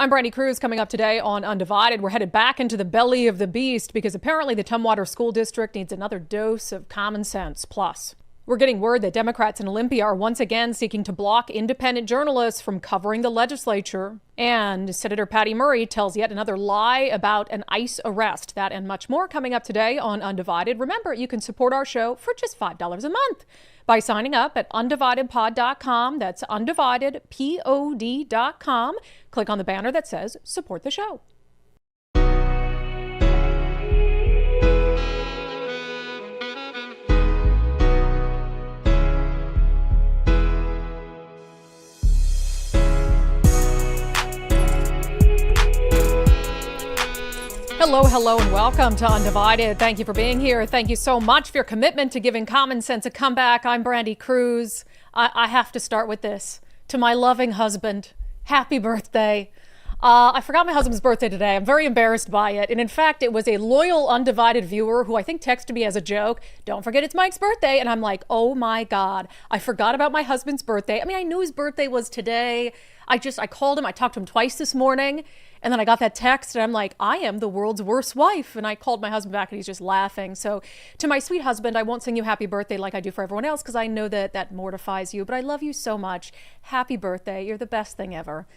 I'm Brandi Kruse. Coming up today on Undivided, we're headed back into the belly of the beast because apparently the Tumwater School District needs another dose of common sense. Plus, we're getting word that Democrats in Olympia are once again seeking to block independent journalists from covering the legislature. And Senator Patty Murray tells yet another lie about an ICE arrest. That and much more coming up today on Undivided. Remember, you can support our show for just $5 a month by signing up at undividedpod.com. That's undividedpod.com. Click on the banner that says support the show. Hello, and welcome to Undivided. Thank you for being here. Thank you so much for your commitment to giving common sense a comeback. I'm Brandi Kruse. I have to start with this. To my loving husband, happy birthday. I forgot my husband's birthday today. I'm very embarrassed by it. And in fact, it was a loyal Undivided viewer who I think texted me as a joke, "Don't forget it's Mike's birthday." And I'm like, oh my God, I forgot about my husband's birthday. I mean, I knew his birthday was today. I called him. I talked to him twice this morning. And then I got that text and I'm like, I am the world's worst wife. And I called my husband back and he's just laughing. So to my sweet husband, I won't sing you happy birthday like I do for everyone else because I know that that mortifies you. But I love you so much. Happy birthday. You're the best thing ever.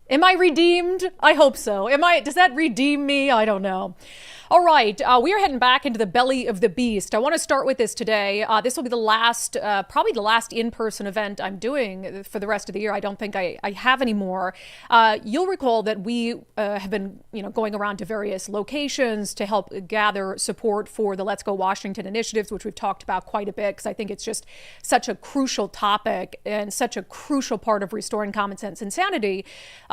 Am I redeemed? I hope so. Does that redeem me? I don't know. All right, we are heading back into the belly of the beast. I want to start with this today. This will be the last, probably the last in-person event I'm doing for the rest of the year. I don't think I have any more. You'll recall that we have been, going around to various locations to help gather support for the Let's Go Washington initiatives, which we've talked about quite a bit because I think it's just such a crucial topic and such a crucial part of restoring common sense and sanity.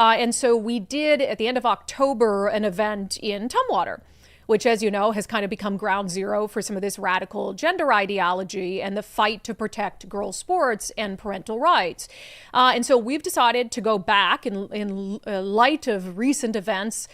And so we did, at the end of October, an event in Tumwater, which, as you know, has kind of become ground zero for some of this radical gender ideology and the fight to protect girls' sports and parental rights. And so we've decided to go back in light of recent events.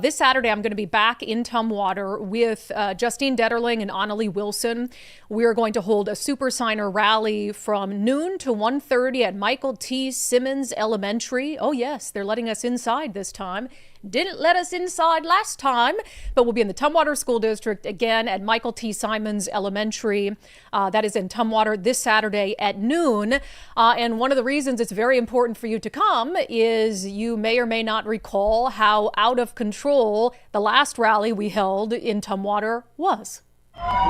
This Saturday, I'm going to be back in Tumwater with Justine Detterling and Annalie Wilson. We're going to hold a super signer rally from noon to 1:30 at Michael T. Simmons Elementary. Oh, yes, they're letting us inside this time. Didn't let us inside last time, but we'll be in the Tumwater School District again at Michael T. Simmons Elementary. That is in Tumwater this Saturday at noon. And one of the reasons it's very important for you to come is you may or may not recall how out of control the last rally we held in Tumwater was.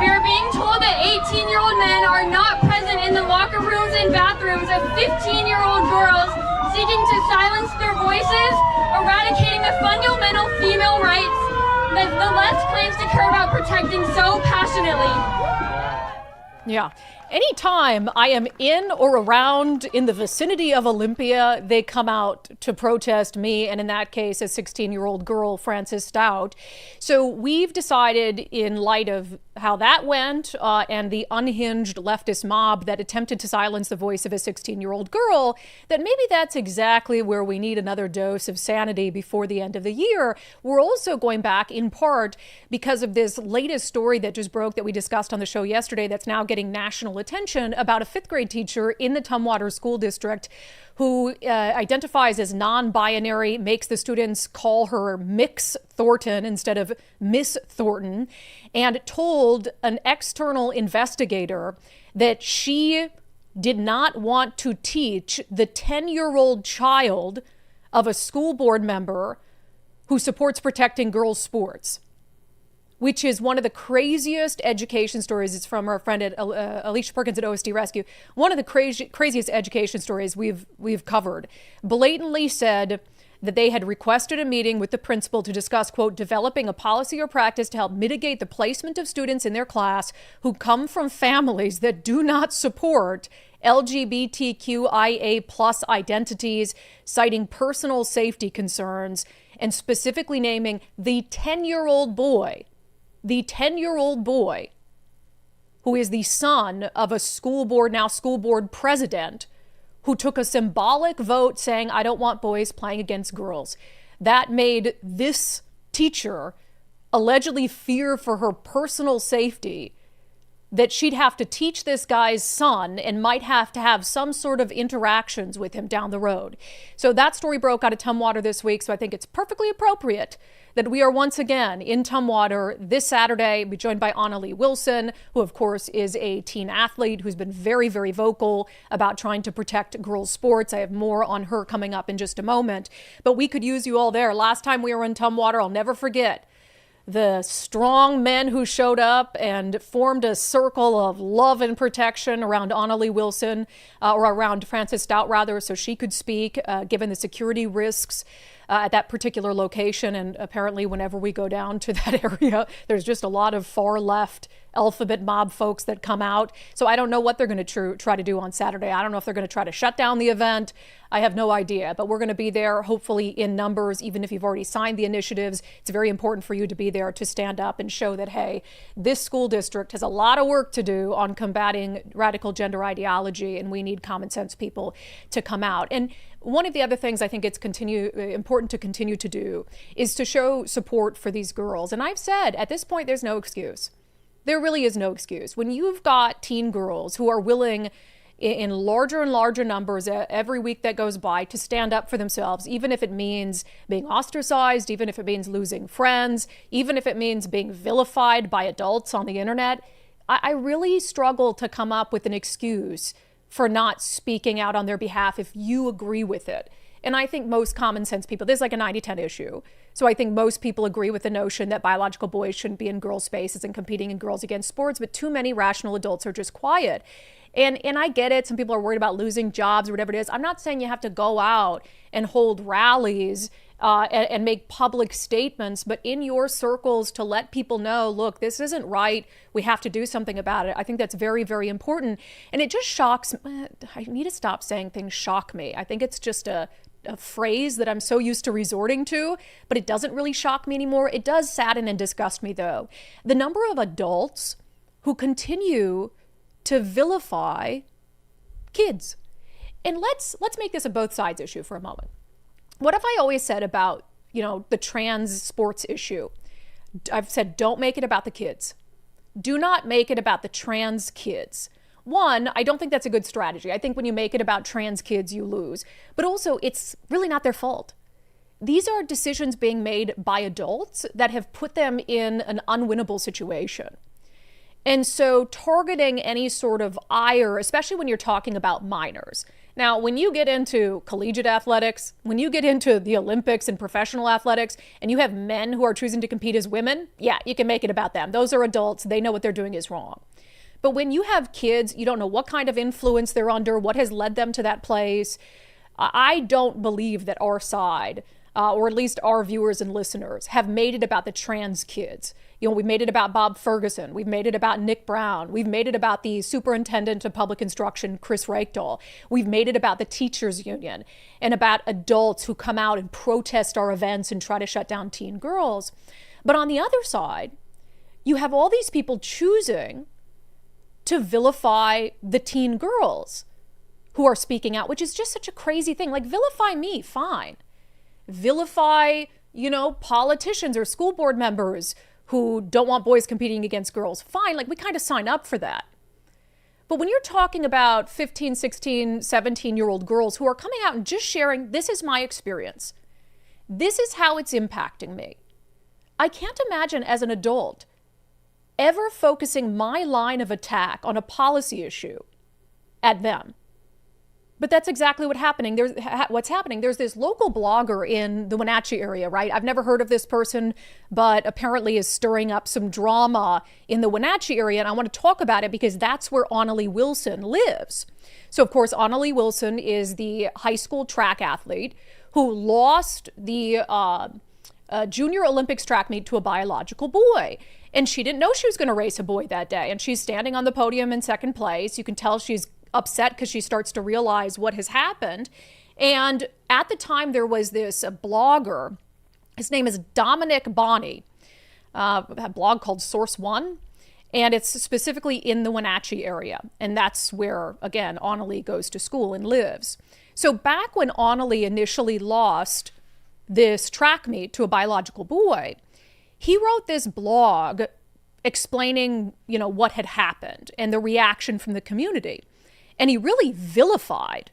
We are being told that 18-year-old men are not present in the locker rooms and bathrooms of 15-year-old girls seeking to silence their voices, eradicating the fundamental female rights that the left claims to care about protecting so passionately. Yeah. Anytime I am in or around in the vicinity of Olympia, they come out to protest me, and in that case, a 16-year-old girl, Frances Stout. So we've decided, in light of how that went and the unhinged leftist mob that attempted to silence the voice of a 16-year-old girl, that maybe that's exactly where we need another dose of sanity before the end of the year. We're also going back in part because of this latest story that just broke that we discussed on the show yesterday that's now getting national attention about a fifth grade teacher in the Tumwater School District who identifies as non-binary, makes the students call her Mix Thornton instead of Miss Thornton, and told an external investigator that she did not want to teach the 10-year-old child of a school board member who supports protecting girls' sports, which is one of the craziest education stories. It's from our friend at Alicia Perkins at OSD Rescue. One of the craziest education stories we've covered. Blatantly said that they had requested a meeting with the principal to discuss, quote, developing a policy or practice to help mitigate the placement of students in their class who come from families that do not support LGBTQIA plus identities, citing personal safety concerns, and specifically naming the 10-year-old boy who is the son of a school board president who took a symbolic vote saying, I don't want boys playing against girls. That made this teacher allegedly fear for her personal safety that she'd have to teach this guy's son and might have to have some sort of interactions with him down the road. So that story broke out of Tumwater this week, so I think it's perfectly appropriate that we are once again in Tumwater this Saturday. We'll be joined by Annalie Wilson, who of course is a teen athlete who's been very, very vocal about trying to protect girls' sports. I have more on her coming up in just a moment, but we could use you all there. Last time we were in Tumwater, I'll never forget the strong men who showed up and formed a circle of love and protection around Annalie Wilson, or around Frances Stout rather, so she could speak, given the security risks at that particular location. And apparently whenever we go down to that area, there's just a lot of far left alphabet mob folks that come out. So I don't know what they're going to try to do on Saturday. I don't know if they're going to try to shut down the event. I have no idea, but we're going to be there hopefully in numbers. Even if you've already signed the initiatives, it's very important for you to be there to stand up and show that, hey, this school district has a lot of work to do on combating radical gender ideology, and we need common sense people to come out. And one of the other things I think it's important to continue to do is to show support for these girls. And I've said at this point, there's no excuse. There really is no excuse. When you've got teen girls who are willing in larger and larger numbers every week that goes by to stand up for themselves, even if it means being ostracized, even if it means losing friends, even if it means being vilified by adults on the internet, I really struggle to come up with an excuse for not speaking out on their behalf if you agree with it. And I think most common sense people, this is like a 90-10 issue. So I think most people agree with the notion that biological boys shouldn't be in girls' spaces and competing in girls against sports, but too many rational adults are just quiet. And I get it. Some people are worried about losing jobs or whatever it is. I'm not saying you have to go out and hold rallies and make public statements, but in your circles to let people know, look, this isn't right. We have to do something about it. I think that's very, very important. And it just shocks. I need to stop saying things shock me. I think it's just a phrase that I'm so used to resorting to, but it doesn't really shock me anymore. It does sadden and disgust me, though. The number of adults who continue to vilify kids. And let's make this a both sides issue for a moment. What have I always said about, the trans sports issue? I've said, don't make it about the kids. Do not make it about the trans kids. One, I don't think that's a good strategy. I think when you make it about trans kids, you lose. But also, it's really not their fault. These are decisions being made by adults that have put them in an unwinnable situation. And so targeting any sort of ire, especially when you're talking about minors. Now, when you get into collegiate athletics, when you get into the Olympics and professional athletics, and you have men who are choosing to compete as women, yeah, you can make it about them. Those are adults. They know what they're doing is wrong. But when you have kids, you don't know what kind of influence they're under, what has led them to that place. I don't believe that our side, or at least our viewers and listeners, have made it about the trans kids. We've made it about Bob Ferguson. We've made it about Nick Brown. We've made it about the superintendent of public instruction, Chris Reykdal. We've made it about the teachers union and about adults who come out and protest our events and try to shut down teen girls. But on the other side, you have all these people choosing to vilify the teen girls who are speaking out, which is just such a crazy thing. Like, vilify me, fine. Vilify, politicians or school board members who don't want boys competing against girls, fine. Like, we kind of sign up for that. But when you're talking about 15, 16, 17-year-old girls who are coming out and just sharing, this is my experience. This is how it's impacting me. I can't imagine as an adult ever focusing my line of attack on a policy issue at them. But that's exactly what's happening. There's this local blogger in the Wenatchee area, right? I've never heard of this person, but apparently is stirring up some drama in the Wenatchee area. And I want to talk about it because that's where Annalie Wilson lives. So, of course, Annalie Wilson is the high school track athlete who lost the Junior Olympics track meet to a biological boy. And she didn't know she was going to race a boy that day. And she's standing on the podium in second place. You can tell she's upset because she starts to realize what has happened. And at the time, there was this blogger. His name is Dominic Bonney, a blog called Source One. And it's specifically in the Wenatchee area. And that's where, again, Annalie goes to school and lives. So back when Annalie initially lost this track meet to a biological boy, he wrote this blog explaining, what had happened and the reaction from the community. And he really vilified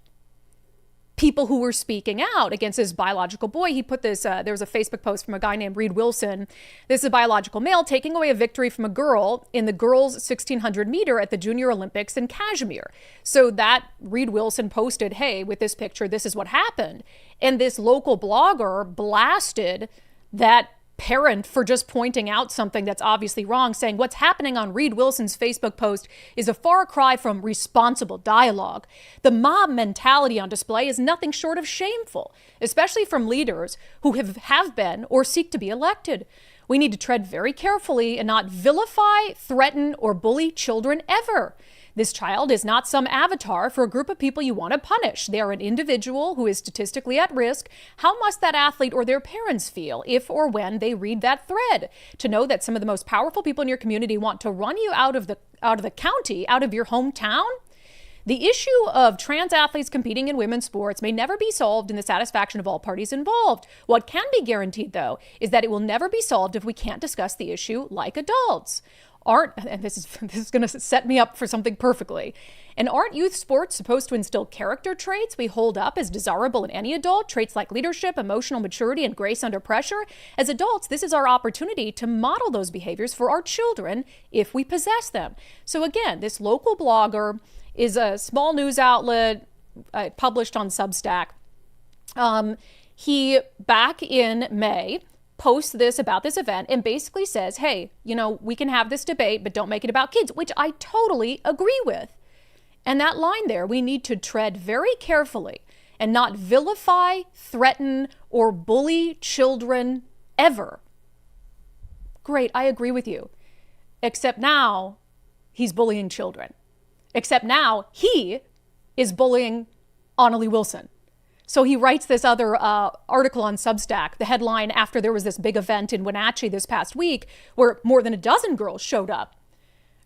people who were speaking out against his biological boy. He put this, there was a Facebook post from a guy named Reed Wilson. This is a biological male taking away a victory from a girl in the girls' 1600 meter at the Junior Olympics in Kashmir. So that Reed Wilson posted, hey, with this picture, this is what happened. And this local blogger blasted that parent for just pointing out something that's obviously wrong, saying what's happening on Reed Wilson's Facebook post is a far cry from responsible dialogue. The mob mentality on display is nothing short of shameful, especially from leaders who have been or seek to be elected. We need to tread very carefully and not vilify, threaten, or bully children ever. This child is not some avatar for a group of people you want to punish. They are an individual who is statistically at risk. How must that athlete or their parents feel if or when they read that thread? To know that some of the most powerful people in your community want to run you out of the county, out of your hometown? The issue of trans athletes competing in women's sports may never be solved in the satisfaction of all parties involved. What can be guaranteed, though, is that it will never be solved if we can't discuss the issue like adults. And this is going to set me up for something perfectly. And aren't youth sports supposed to instill character traits we hold up as desirable in any adult? Traits like leadership, emotional maturity, and grace under pressure? As adults, this is our opportunity to model those behaviors for our children if we possess them. So again, this local blogger is a small news outlet published on Substack. He, back in May, posts this about this event and basically says, hey, we can have this debate, but don't make it about kids, which I totally agree with. And that line there, we need to tread very carefully and not vilify, threaten, or bully children ever. Great, I agree with you. Except now he's bullying children. Except now he is bullying Annalie Wilson. So he writes this other article on Substack, the headline after there was this big event in Wenatchee this past week where more than a dozen girls showed up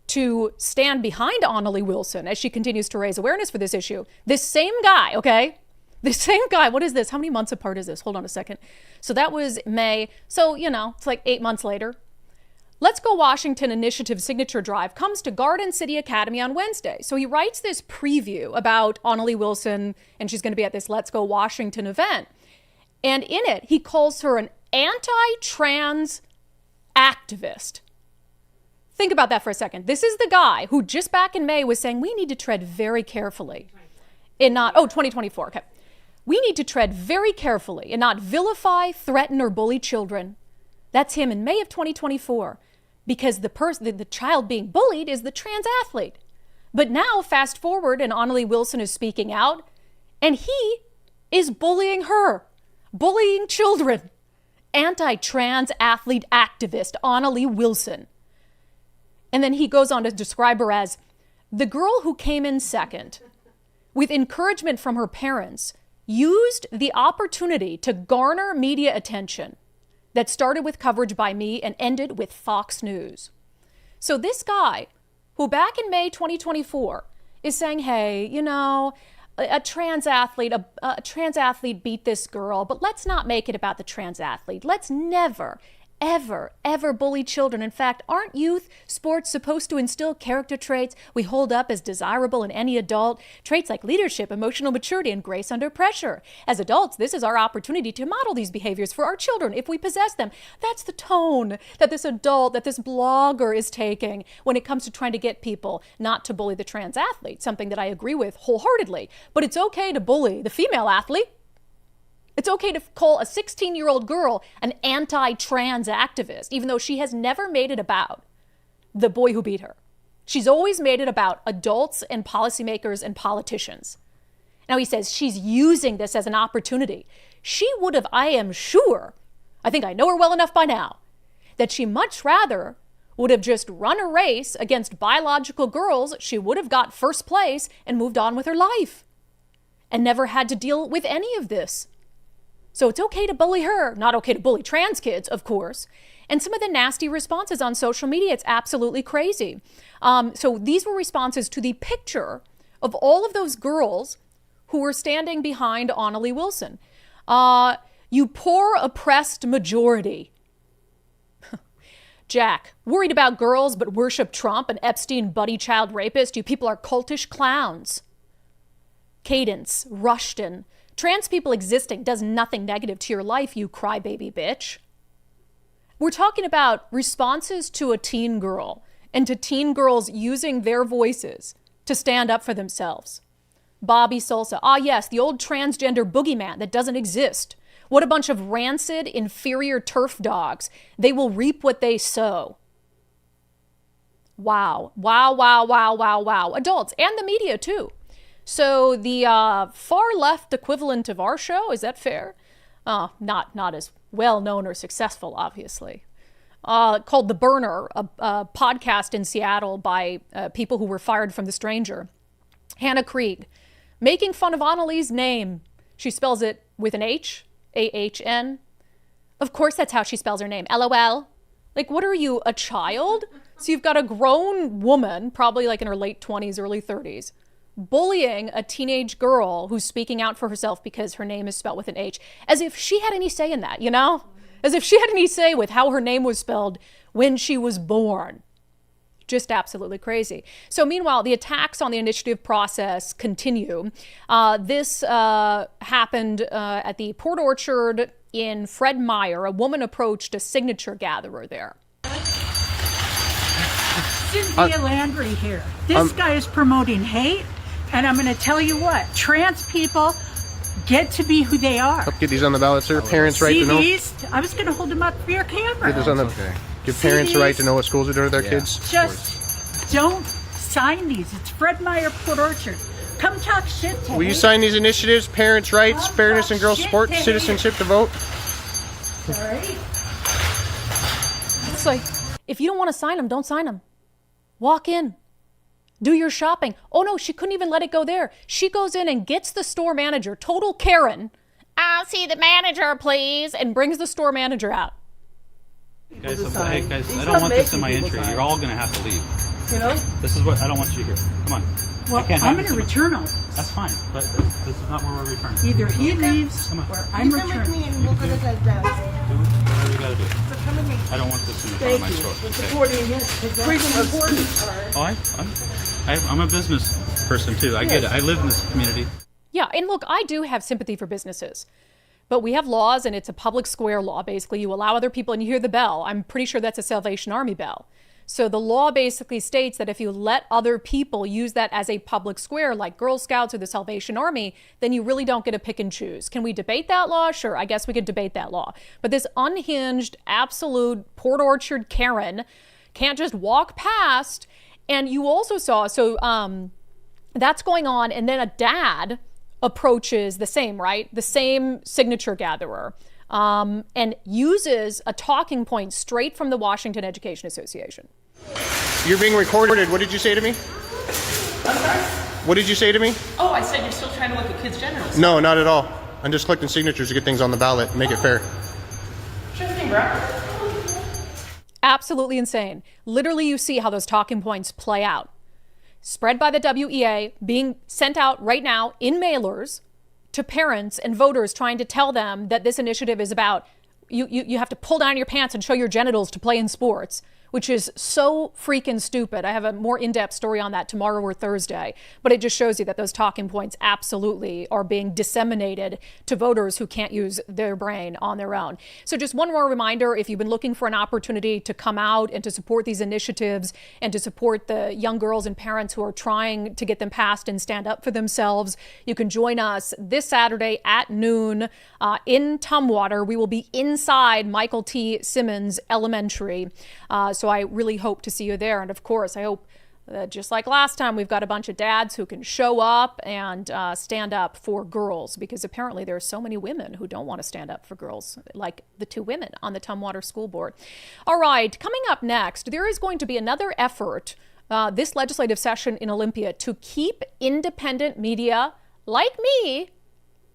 to stand behind Annalie Wilson as she continues to raise awareness for this issue. This same guy, okay? This same guy, what is this? How many months apart is this? Hold on a second. So that was May. So, it's like 8 months later. Let's Go Washington Initiative signature drive comes to Garden City Academy on Wednesday. So he writes this preview about Annalie Wilson, and she's going to be at this Let's Go Washington event. And in it, he calls her an anti-trans activist. Think about that for a second. This is the guy who just back in May was saying we need to tread very carefully and not, 2024, okay. We need to tread very carefully and not vilify, threaten, or bully children. That's him in May of 2024. Because the child being bullied is the trans athlete. But now, fast forward, and Annalie Wilson is speaking out, and he is bullying her, bullying children. Anti-trans athlete activist Annalie Wilson. And then he goes on to describe her as the girl who came in second, with encouragement from her parents, used the opportunity to garner media attention that started with coverage by me and ended with Fox News. So this guy, who back in May 2024 is saying, hey, a trans athlete beat this girl, but let's not make it about the trans athlete. Let's never, ever bully children. In fact, aren't youth sports supposed to instill character traits we hold up as desirable in any adult? Traits like leadership, emotional maturity, and grace under pressure. As adults, this is our opportunity to model these behaviors for our children if we possess them. That's the tone that this blogger is taking when it comes to trying to get people not to bully the trans athlete, something that I agree with wholeheartedly. But it's okay to bully the female athlete. It's okay to call a 16-year-old girl an anti-trans activist, even though she has never made it about the boy who beat her. She's always made it about adults and policymakers and politicians. Now he says she's using this as an opportunity. She would have, I am sure, I think I know her well enough by now, that she much rather would have just run a race against biological girls. She would have got first place and moved on with her life and never had to deal with any of this. So it's okay to bully her, not okay to bully trans kids, of course. And some of the nasty responses on social media, it's absolutely crazy. So these were responses to the picture of all of those girls who were standing behind Annalie Wilson. You poor oppressed majority. Jack, worried about girls but worship Trump and Epstein buddy child rapist? You people are cultish clowns. Cadence, Rushton, trans people existing does nothing negative to your life, you crybaby bitch. We're talking about responses to a teen girl and to teen girls using their voices to stand up for themselves. Bobby Salsa, yes, the old transgender boogeyman that doesn't exist. What a bunch of rancid, inferior turf dogs. They will reap what they sow. Wow. Adults and the media too. So the far left equivalent of our show, is that fair? Not as well known or successful, obviously. Called The Burner, a podcast in Seattle by people who were fired from The Stranger. Hannah Krieg, making fun of Annalee's name. She spells it with an H, A-H-N. Of course that's how she spells her name, LOL. Like, what are you, a child? So you've got a grown woman, probably like in her late 20s, early 30s, bullying a teenage girl who's speaking out for herself because her name is spelled with an H, as if she had any say in that, you know? As if she had any say with how her name was spelled when she was born. Just absolutely crazy. So meanwhile, the attacks on the initiative process continue. This happened at the Port Orchard in Fred Meyer. A woman approached a signature gatherer there. Cynthia Landry here. This guy is promoting hate, and I'm going to tell you what, trans people get to be who they are. Get these on the ballot, sir. Parents' right to know. These, I was going to hold them up for your camera. Get this on the. Okay. Give parents the right to know what schools are doing with their kids. Just don't sign these. It's Fred Meyer, Port Orchard. Come talk shit to me. Will you sign these initiatives? Parents' rights, fairness and girls' sport, citizenship to vote. Sorry. It's like, if you don't want to sign them, don't sign them. Walk in. Do your shopping. Oh no, she couldn't even let it go there. She goes in and gets the store manager, total Karen. I'll see the manager, please, and brings the store manager out. Guys, hey guys, I don't want this in my entry. You're all going to have to leave. You know? This is what I don't want you here. Come on. Well, I'm going to return all this. That's fine, but this is not where we're returning. Either he leaves or I'm returning. Come with me and we'll go to the Do whatever you got to do. So come with me. I don't want this in the front of my store. For supporting his freedom of I'm a business person too. I get it. I live in this community. Yeah, and look, I do have sympathy for businesses. But we have laws, and it's a public square law, basically. You allow other people, and you hear the bell. I'm pretty sure that's a Salvation Army bell. So the law basically states that if you let other people use that as a public square, like Girl Scouts or the Salvation Army, then you really don't get to pick and choose. Can we debate that law? Sure, I guess we could debate that law. But this unhinged, absolute Port Orchard Karen can't just walk past. And you also saw, so that's going on, and then a dad approaches the same, right? The same signature gatherer, and uses a talking point straight from the Washington Education Association. You're being recorded. What did you say to me? I'm sorry? What did you say to me? Oh, I said you're still trying to look at kids' genitals. No, not at all. I'm just collecting signatures to get things on the ballot and make it fair. Sure thing, bro. Absolutely insane. Literally, you see how those talking points play out. Spread by the WEA, being sent out right now in mailers to parents and voters, trying to tell them that this initiative is about you have to pull down your pants and show your genitals to play in sports, which is so freaking stupid. I have a more in-depth story on that tomorrow or Thursday, but it just shows you that those talking points absolutely are being disseminated to voters who can't use their brain on their own. So just one more reminder, if you've been looking for an opportunity to come out and to support these initiatives and to support the young girls and parents who are trying to get them passed and stand up for themselves, you can join us this Saturday at noon in Tumwater. We will be inside Michael T. Simmons Elementary. So I really hope to see you there. And of course, I hope that just like last time, we've got a bunch of dads who can show up and stand up for girls, because apparently there are so many women who don't want to stand up for girls, like the two women on the Tumwater School Board. All right, coming up next, there is going to be another effort this legislative session in Olympia to keep independent media like me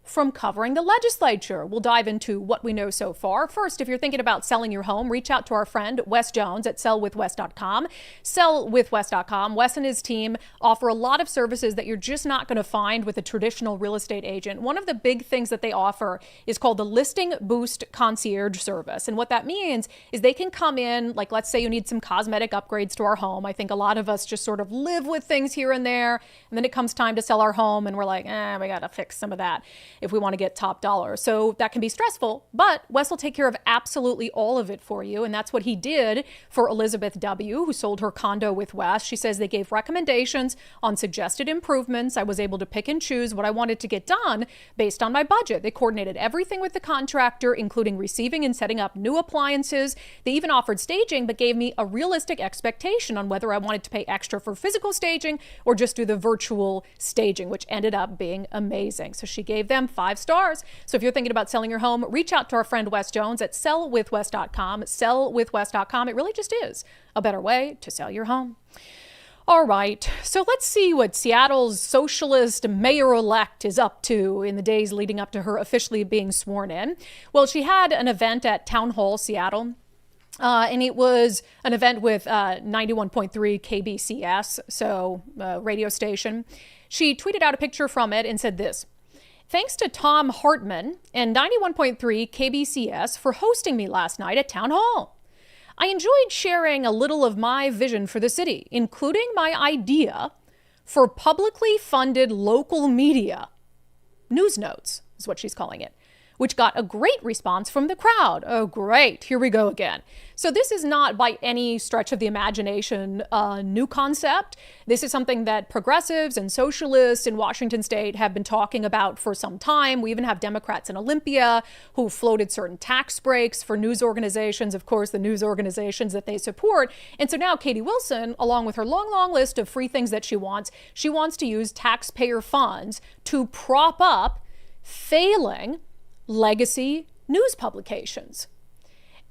from covering the legislature. We'll dive into what we know so far. First, if you're thinking about selling your home, reach out to our friend Wes Jones at sellwithwes.com. Sellwithwes.com. Wes and his team offer a lot of services that you're just not going to find with a traditional real estate agent. One of the big things that they offer is called the Listing Boost Concierge Service. And what that means is they can come in, like let's say you need some cosmetic upgrades to our home. I think a lot of us just sort of live with things here and there. And then it comes time to sell our home and we're like, we got to fix some of that if we want to get top dollar. So that can be stressful, but Wes will take care of absolutely all of it for you. And that's what he did for Elizabeth W., who sold her condo with Wes. She says they gave recommendations on suggested improvements. I was able to pick and choose what I wanted to get done based on my budget. They coordinated everything with the contractor, including receiving and setting up new appliances. They even offered staging, but gave me a realistic expectation on whether I wanted to pay extra for physical staging or just do the virtual staging, which ended up being amazing. So she gave them 5 stars. So if you're thinking about selling your home, reach out to our friend Wes Jones at sellwithwes.com. Sellwithwes.com. It really just is a better way to sell your home. All right, so let's see what Seattle's socialist mayor-elect is up to in the days leading up to her officially being sworn in. Well, she had an event at Town Hall Seattle. And it was an event with 91.3 KBCS, so radio station. She tweeted out a picture from it and said this: "Thanks to Tom Hartman and 91.3 KBCS for hosting me last night at Town Hall. I enjoyed sharing a little of my vision for the city, including my idea for publicly funded local media. News Notes is what she's calling it, which got a great response from the crowd." Oh, great. Here we go again. So this is not by any stretch of the imagination a new concept. This is something that progressives and socialists in Washington state have been talking about for some time. We even have Democrats in Olympia who floated certain tax breaks for news organizations, of course, the news organizations that they support. And so now Katie Wilson, along with her long, long list of free things that she wants to use taxpayer funds to prop up failing legacy news publications.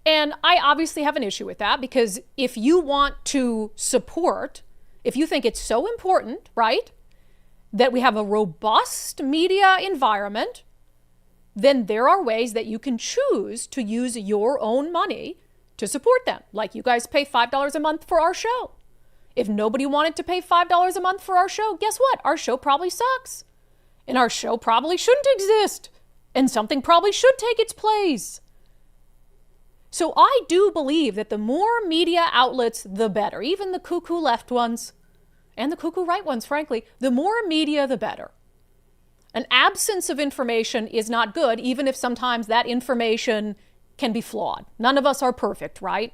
And I obviously have an issue with that, because if you want to support, if you think it's so important, right, that we have a robust media environment, then there are ways that you can choose to use your own money to support them. Like you guys pay $5 a month for our show. If nobody wanted to pay $5 a month for our show, guess what? Our show probably sucks. And our show probably shouldn't exist. And something probably should take its place. So I do believe that the more media outlets, the better. Even the cuckoo left ones and the cuckoo right ones, frankly, the more media, the better. An absence of information is not good, even if sometimes that information can be flawed. None of us are perfect, right?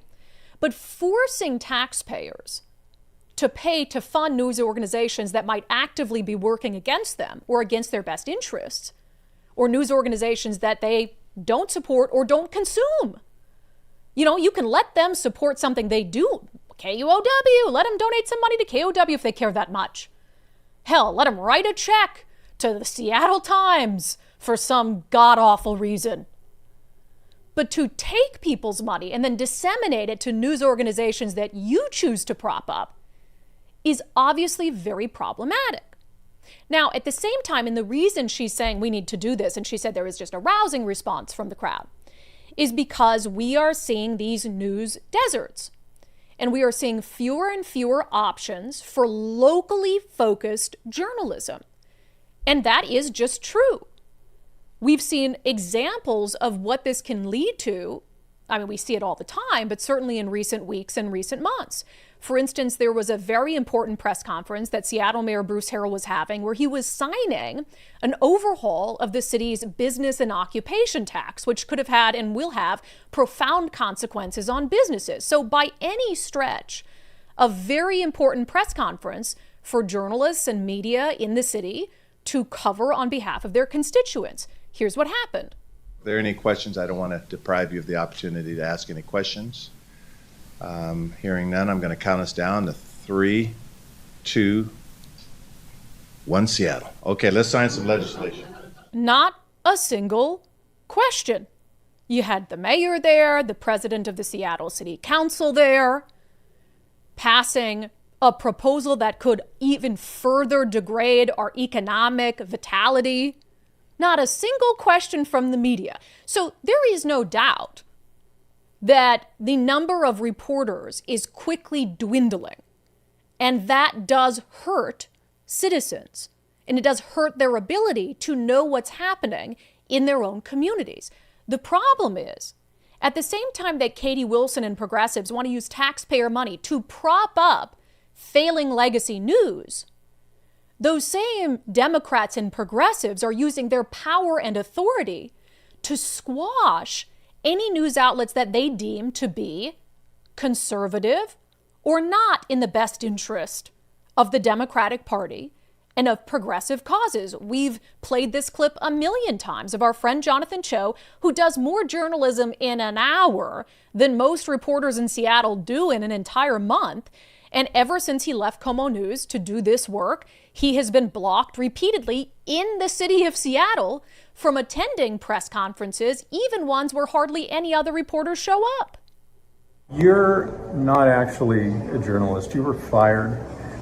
But forcing taxpayers to pay to fund news organizations that might actively be working against them or against their best interests, or news organizations that they don't support or don't consume. You know, you can let them support something they do. KUOW, let them donate some money to KUOW if they care that much. Hell, let them write a check to the Seattle Times for some god-awful reason. But to take people's money and then disseminate it to news organizations that you choose to prop up is obviously very problematic. Now, at the same time, and the reason she's saying we need to do this, and she said there was just a rousing response from the crowd, is because we are seeing these news deserts. And we are seeing fewer and fewer options for locally focused journalism. And that is just true. We've seen examples of what this can lead to. I mean, we see it all the time, but certainly in recent weeks and recent months. For instance, there was a very important press conference that Seattle Mayor Bruce Harrell was having where he was signing an overhaul of the city's business and occupation tax, which could have had and will have profound consequences on businesses. So by any stretch, a very important press conference for journalists and media in the city to cover on behalf of their constituents. Here's what happened. If there are any questions, I don't want to deprive you of the opportunity to ask any questions. Hearing none, I'm going to count us down to 3, 2, 1, Seattle. Okay, let's sign some legislation. Not a single question. You had the mayor there, the president of the Seattle City Council there, passing a proposal that could even further degrade our economic vitality. Not a single question from the media. So there is no doubt that the number of reporters is quickly dwindling. And that does hurt citizens. And it does hurt their ability to know what's happening in their own communities. The problem is, at the same time that Katie Wilson and progressives want to use taxpayer money to prop up failing legacy news, those same Democrats and progressives are using their power and authority to squash any news outlets that they deem to be conservative or not in the best interest of the Democratic Party and of progressive causes. We've played this clip a million times of our friend Jonathan Cho, who does more journalism in an hour than most reporters in Seattle do in an entire month. And ever since he left Como News to do this work, he has been blocked repeatedly in the city of Seattle from attending press conferences, even ones where hardly any other reporters show up. You're not actually a journalist. You were fired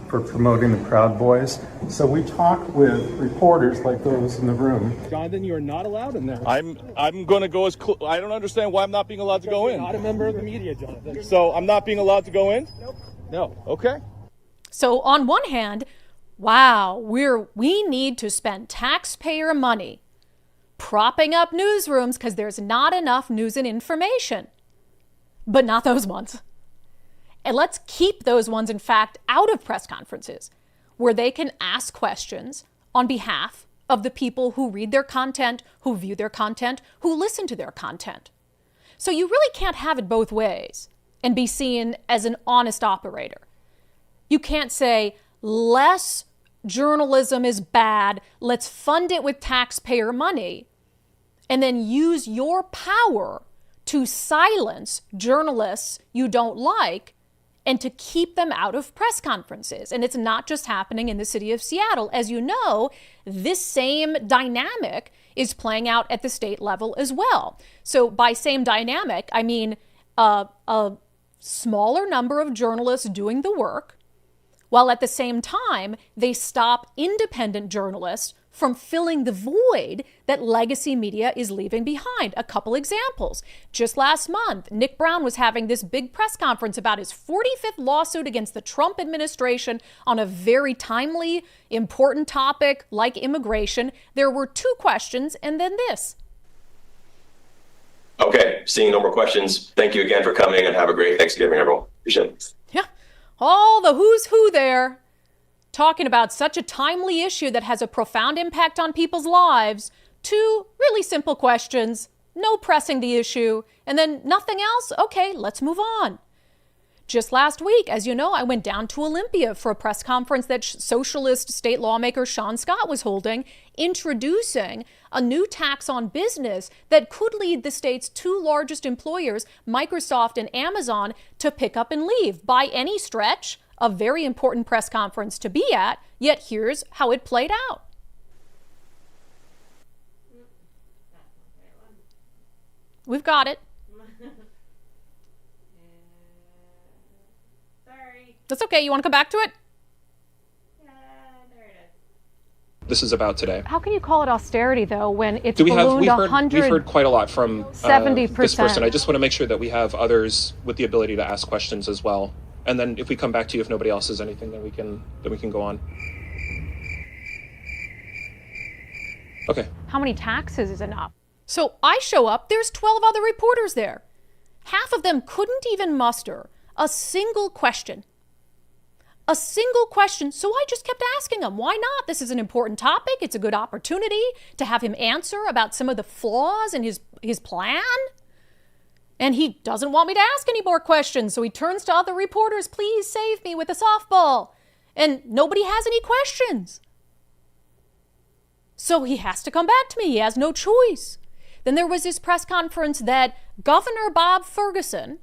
for promoting the Proud Boys. So we talk with reporters like those in the room. Jonathan, you are not allowed in there. I'm going to go as I don't understand why I'm not being allowed to go in. You're not a member of the media, Jonathan. So I'm not being allowed to go in? Nope. No. Okay. So on one hand, wow, we need to spend taxpayer money propping up newsrooms because there's not enough news and information. But not those ones. And let's keep those ones, in fact, out of press conferences where they can ask questions on behalf of the people who read their content, who view their content, who listen to their content. So you really can't have it both ways and be seen as an honest operator. You can't say less journalism is bad, let's fund it with taxpayer money, and then use your power to silence journalists you don't like and to keep them out of press conferences. And it's not just happening in the city of Seattle. As you know, this same dynamic is playing out at the state level as well. So by same dynamic, I mean a smaller number of journalists doing the work, while at the same time, they stop independent journalists from filling the void that legacy media is leaving behind. A couple examples. Just last month, Nick Brown was having this big press conference about his 45th lawsuit against the Trump administration on a very timely, important topic like immigration. There were 2 questions and then this. Okay, seeing no more questions. Thank you again for coming and have a great Thanksgiving, everyone. Appreciate it. Yeah, all the who's who there talking about such a timely issue that has a profound impact on people's lives. 2 really simple questions, no pressing the issue, and then nothing else? Okay, let's move on. Just last week, as you know, I went down to Olympia for a press conference that socialist state lawmaker Sean Scott was holding, introducing a new tax on business that could lead the state's 2 largest employers, Microsoft and Amazon, to pick up and leave. By any stretch, a very important press conference to be at, yet here's how it played out. We've got it. Sorry. That's okay. You want to come back to it? Yeah, there it is. This is about today. How can you call it austerity, though, when it's ballooned 170%? We've heard quite a lot from this person. I just want to make sure that we have others with the ability to ask questions as well. And then if we come back to you, if nobody else says anything, then we can go on. Okay. How many taxes is enough? So I show up, there's 12 other reporters there. Half of them couldn't even muster a single question. A single question. So I just kept asking him, why not? This is an important topic. It's a good opportunity to have him answer about some of the flaws in his plan. And he doesn't want me to ask any more questions. So he turns to other reporters, please save me with a softball. And nobody has any questions. So he has to come back to me. He has no choice. Then there was this press conference that Governor Bob Ferguson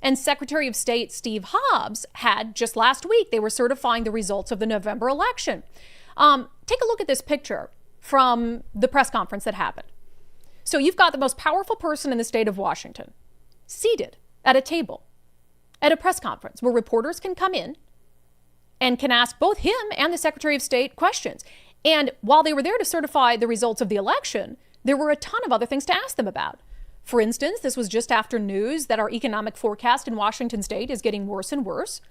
and Secretary of State Steve Hobbs had just last week. They were certifying the results of the November election. Take a look at this picture from the press conference that happened. So you've got the most powerful person in the state of Washington seated at a table at a press conference where reporters can come in and can ask both him and the Secretary of State questions. And while they were there to certify the results of the election, there were a ton of other things to ask them about. For instance, this was just after news that our economic forecast in Washington state is getting worse and worse.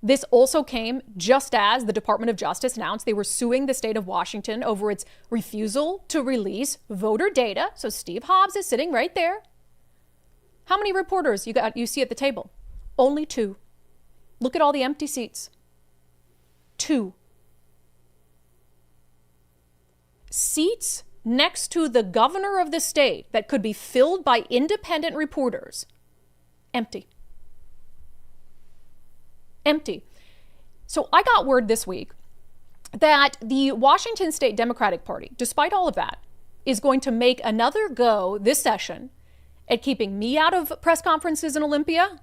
This also came just as the Department of Justice announced they were suing the state of Washington over its refusal to release voter data. So Steve Hobbs is sitting right there. How many reporters you see at the table? Only 2. Look at all the empty seats. 2. Seats next to the governor of the state that could be filled by independent reporters. Empty. Empty. So I got word this week that the Washington State Democratic Party, despite all of that, is going to make another go this session at keeping me out of press conferences in Olympia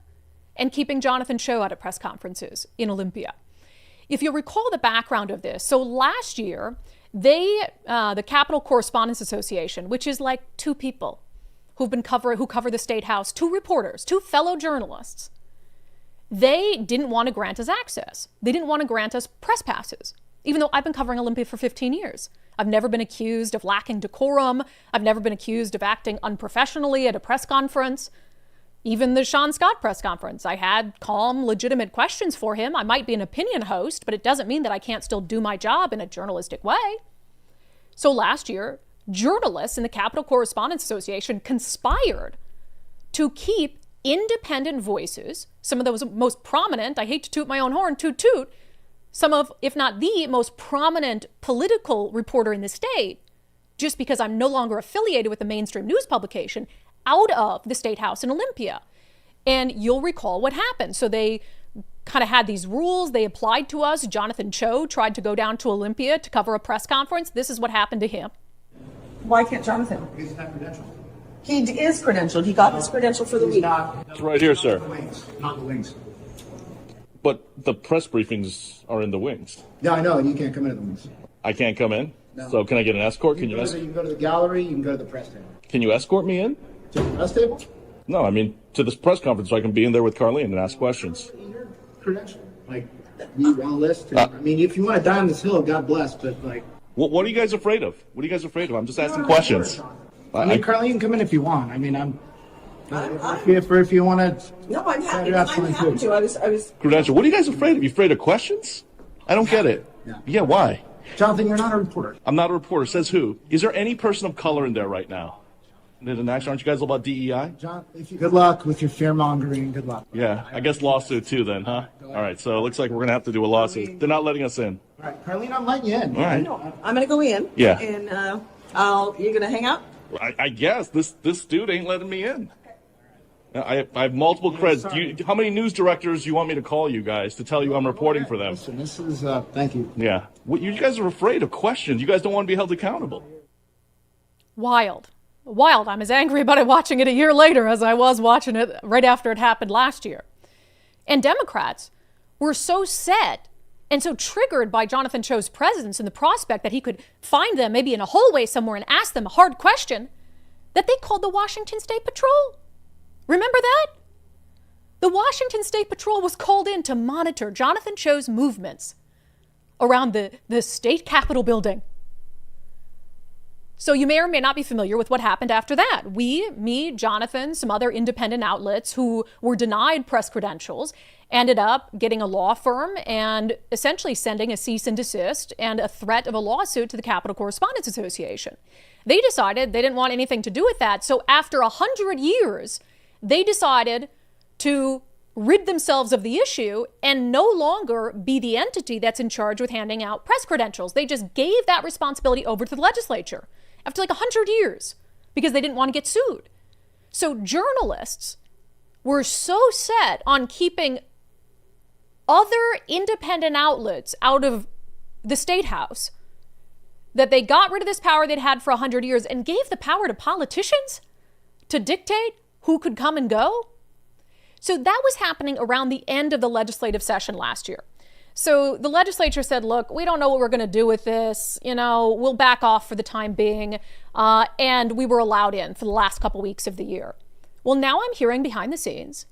and keeping Jonathan Cho out of press conferences in Olympia. If you'll recall the background of this, so last year, the Capitol Correspondents Association, which is like 2 people who cover the State House, 2 reporters, 2 fellow journalists, they didn't want to grant us access. They didn't want to grant us press passes, even though I've been covering Olympia for 15 years. I've never been accused of lacking decorum. I've never been accused of acting unprofessionally at a press conference. Even the Sean Scott press conference, I had calm, legitimate questions for him. I might be an opinion host, but it doesn't mean that I can't still do my job in a journalistic way. So last year, journalists in the Capitol Correspondents Association conspired to keep independent voices, some of those most prominent, I hate to toot my own horn, toot toot, some of, if not the most prominent political reporter in the state, just because I'm no longer affiliated with the mainstream news publication, out of the State House in Olympia. And you'll recall what happened. So they kind of had these rules. They applied to us. Jonathan Cho tried to go down to Olympia to cover a press conference. This is what happened to him. Why can't Jonathan? He's not credentialed. He is credentialed. He got his credential for the week. It's right here, sir. Not the wings. But the press briefings are in the wings. Yeah, I know. You can't come into the wings. I can't come in? No. So can I get an escort? You can go to the gallery. You can go to the press table. Can you escort me in? To the press table? No, I mean to this press conference so I can be in there with Carlene and ask questions. Your credential. Like, you on a list. I mean, if you want to die on this hill, God bless, but like... What are you guys afraid of? What are you guys afraid of? I'm just asking questions. I mean, Carlene, you can come in if you want. I mean, if you want to... No, I'm happy. I'm happy to. I was... Credential. What are you guys afraid of? You afraid of questions? I don't get it. Yeah, why? Jonathan, you're not a reporter. I'm not a reporter. Says who? Is there any person of color in there right now? Aren't you guys all about DEI? John, good luck with your fear-mongering. Good luck. Yeah, I guess lawsuit too then, huh? All right, so it looks like we're going to have to do a lawsuit. They're not letting us in. All right, Carlene, I'm letting you in. All right. I'm going to go in. Yeah. And you're going to hang out? I guess. This dude ain't letting me in. I have multiple creds. How many news directors do you want me to call you guys to tell you I'm reporting for them? Listen, this is, thank you. Yeah. You guys are afraid of questions. You guys don't want to be held accountable. Wild. I'm as angry about it watching it a year later as I was watching it right after it happened last year. And Democrats were so set and so triggered by Jonathan Cho's presence and the prospect that he could find them maybe in a hallway somewhere and ask them a hard question that they called the Washington State Patrol. Remember that? The Washington State Patrol was called in to monitor Jonathan Cho's movements around the state capitol building. So you may or may not be familiar with what happened after that. Me, Jonathan, some other independent outlets who were denied press credentials ended up getting a law firm and essentially sending a cease and desist and a threat of a lawsuit to the Capitol Correspondents Association. They decided they didn't want anything to do with that. So after 100 years, they decided to rid themselves of the issue and no longer be the entity that's in charge with handing out press credentials. They just gave that responsibility over to the legislature after like 100 years because they didn't want to get sued. So journalists were so set on keeping other independent outlets out of the State House that they got rid of this power they'd had for 100 years and gave the power to politicians to dictate who could come and go. So that was happening around the end of the legislative session last year. So the legislature said, look, we don't know what we're going to do with this. We'll back off for the time being. And we were allowed in for the last couple weeks of the year. Well, now I'm hearing behind the scenes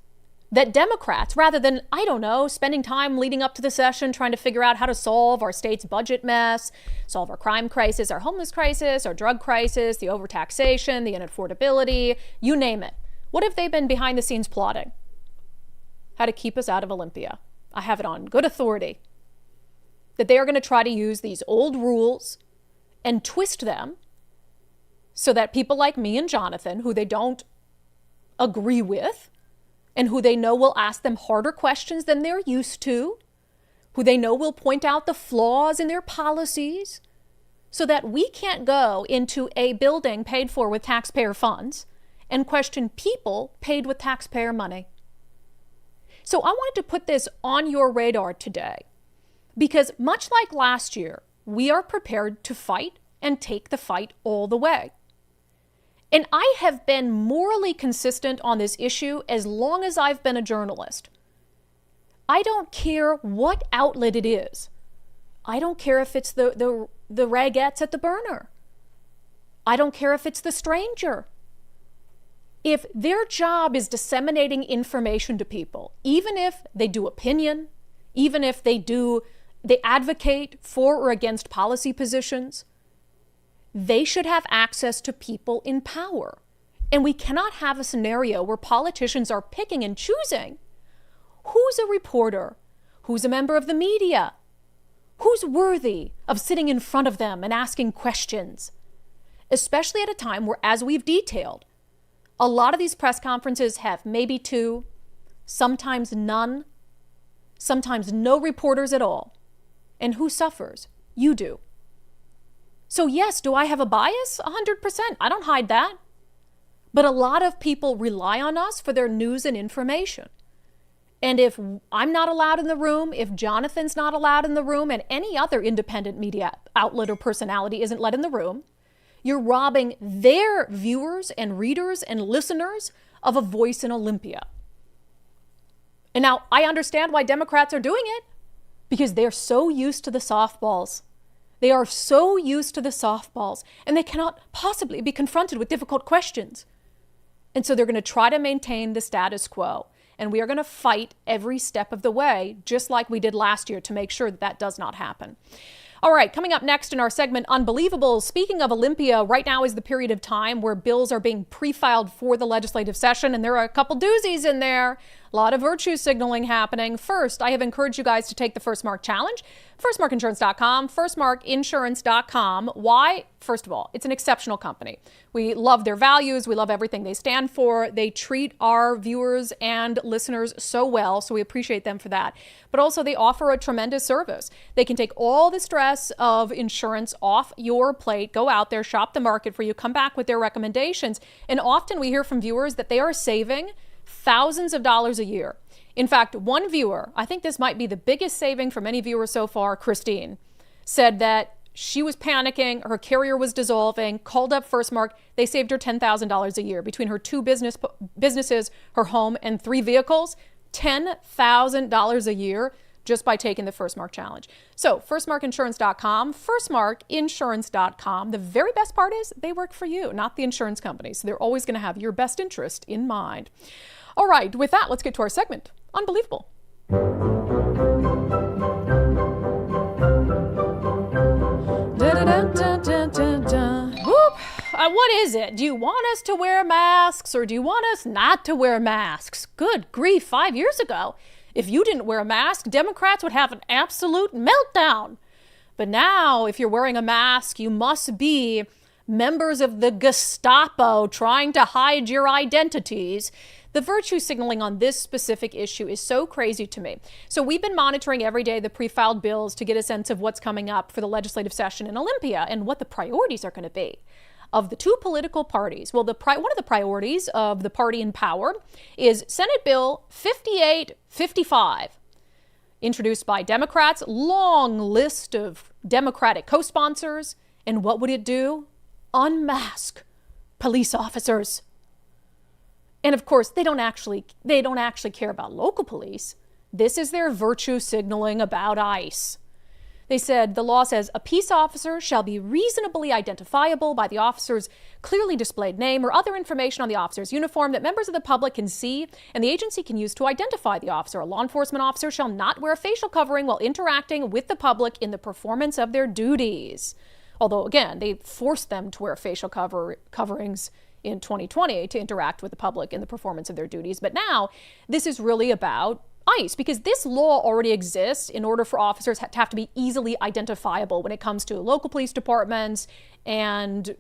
that Democrats, rather than, I don't know, spending time leading up to the session trying to figure out how to solve our state's budget mess, solve our crime crisis, our homeless crisis, our drug crisis, the overtaxation, the unaffordability, you name it. What have they been behind the scenes plotting? How to keep us out of Olympia. I have it on good authority that they are going to try to use these old rules and twist them so that people like me and Jonathan, who they don't agree with, and who they know will ask them harder questions than they're used to, who they know will point out the flaws in their policies, so that we can't go into a building paid for with taxpayer funds and question people paid with taxpayer money. So I wanted to put this on your radar today, because much like last year, we are prepared to fight and take the fight all the way. And I have been morally consistent on this issue as long as I've been a journalist. I don't care what outlet it is. I don't care if it's the Ragettes at the burner. I don't care if it's the Stranger. If their job is disseminating information to people, even if they do opinion, even if they advocate for or against policy positions, they should have access to people in power. And we cannot have a scenario where politicians are picking and choosing who's a reporter, who's a member of the media, who's worthy of sitting in front of them and asking questions, especially at a time where, as we've detailed, a lot of these press conferences have maybe 2, sometimes none, sometimes no reporters at all. And who suffers? You do. So yes, do I have a bias? 100%. I don't hide that. But a lot of people rely on us for their news and information. And if I'm not allowed in the room, if Jonathan's not allowed in the room, and any other independent media outlet or personality isn't let in the room, you're robbing their viewers and readers and listeners of a voice in Olympia. And now I understand why Democrats are doing it, because they're so used to the softballs. They are so used to the softballs, and they cannot possibly be confronted with difficult questions. And so they're going to try to maintain the status quo. And we are going to fight every step of the way, just like we did last year, to make sure that that does not happen. All right, coming up next in our segment, Unbelievable. Speaking of Olympia, right now is the period of time where bills are being pre-filed for the legislative session, and there are a couple doozies in there. A lot of virtue signaling happening. First, I have encouraged you guys to take the First Mark Challenge. FirstMarkInsurance.com, FirstMarkInsurance.com. Why? First of all, it's an exceptional company. We love their values. We love everything they stand for. They treat our viewers and listeners so well, so we appreciate them for that. But also, they offer a tremendous service. They can take all the stress of insurance off your plate, go out there, shop the market for you, come back with their recommendations. And often we hear from viewers that they are saving thousands of dollars a year. In fact, one viewer, I think this might be the biggest saving from any viewer so far, Christine, said that she was panicking, her carrier was dissolving, called up FirstMark. They saved her $10,000 a year between her 2 businesses, her home, and 3 vehicles. $10,000 a year just by taking the FirstMark Challenge. So FirstMarkInsurance.com, FirstMarkInsurance.com. The very best part is they work for you, not the insurance company. So they're always going to have your best interest in mind. All right, with that, let's get to our segment, Unbelievable. What is it? Do you want us to wear masks or do you want us not to wear masks? Good grief, 5 years ago, if you didn't wear a mask, Democrats would have an absolute meltdown. But now, if you're wearing a mask, you must be members of the Gestapo trying to hide your identities. The virtue signaling on this specific issue is so crazy to me. So we've been monitoring every day the pre-filed bills to get a sense of what's coming up for the legislative session in Olympia and what the priorities are going to be of the 2 political parties. Well, one of the priorities of the party in power is Senate Bill 5855, introduced by Democrats, long list of Democratic co-sponsors. And what would it do? Unmask police officers. And of course, they don't actually care about local police. This is their virtue signaling about ICE. They said the law says a peace officer shall be reasonably identifiable by the officer's clearly displayed name or other information on the officer's uniform that members of the public can see and the agency can use to identify the officer. A law enforcement officer shall not wear a facial covering while interacting with the public in the performance of their duties. Although, again, they forced them to wear facial coverings in 2020 to interact with the public in the performance of their duties. But now this is really about ICE, because this law already exists in order for officers to have to be easily identifiable when it comes to local police departments and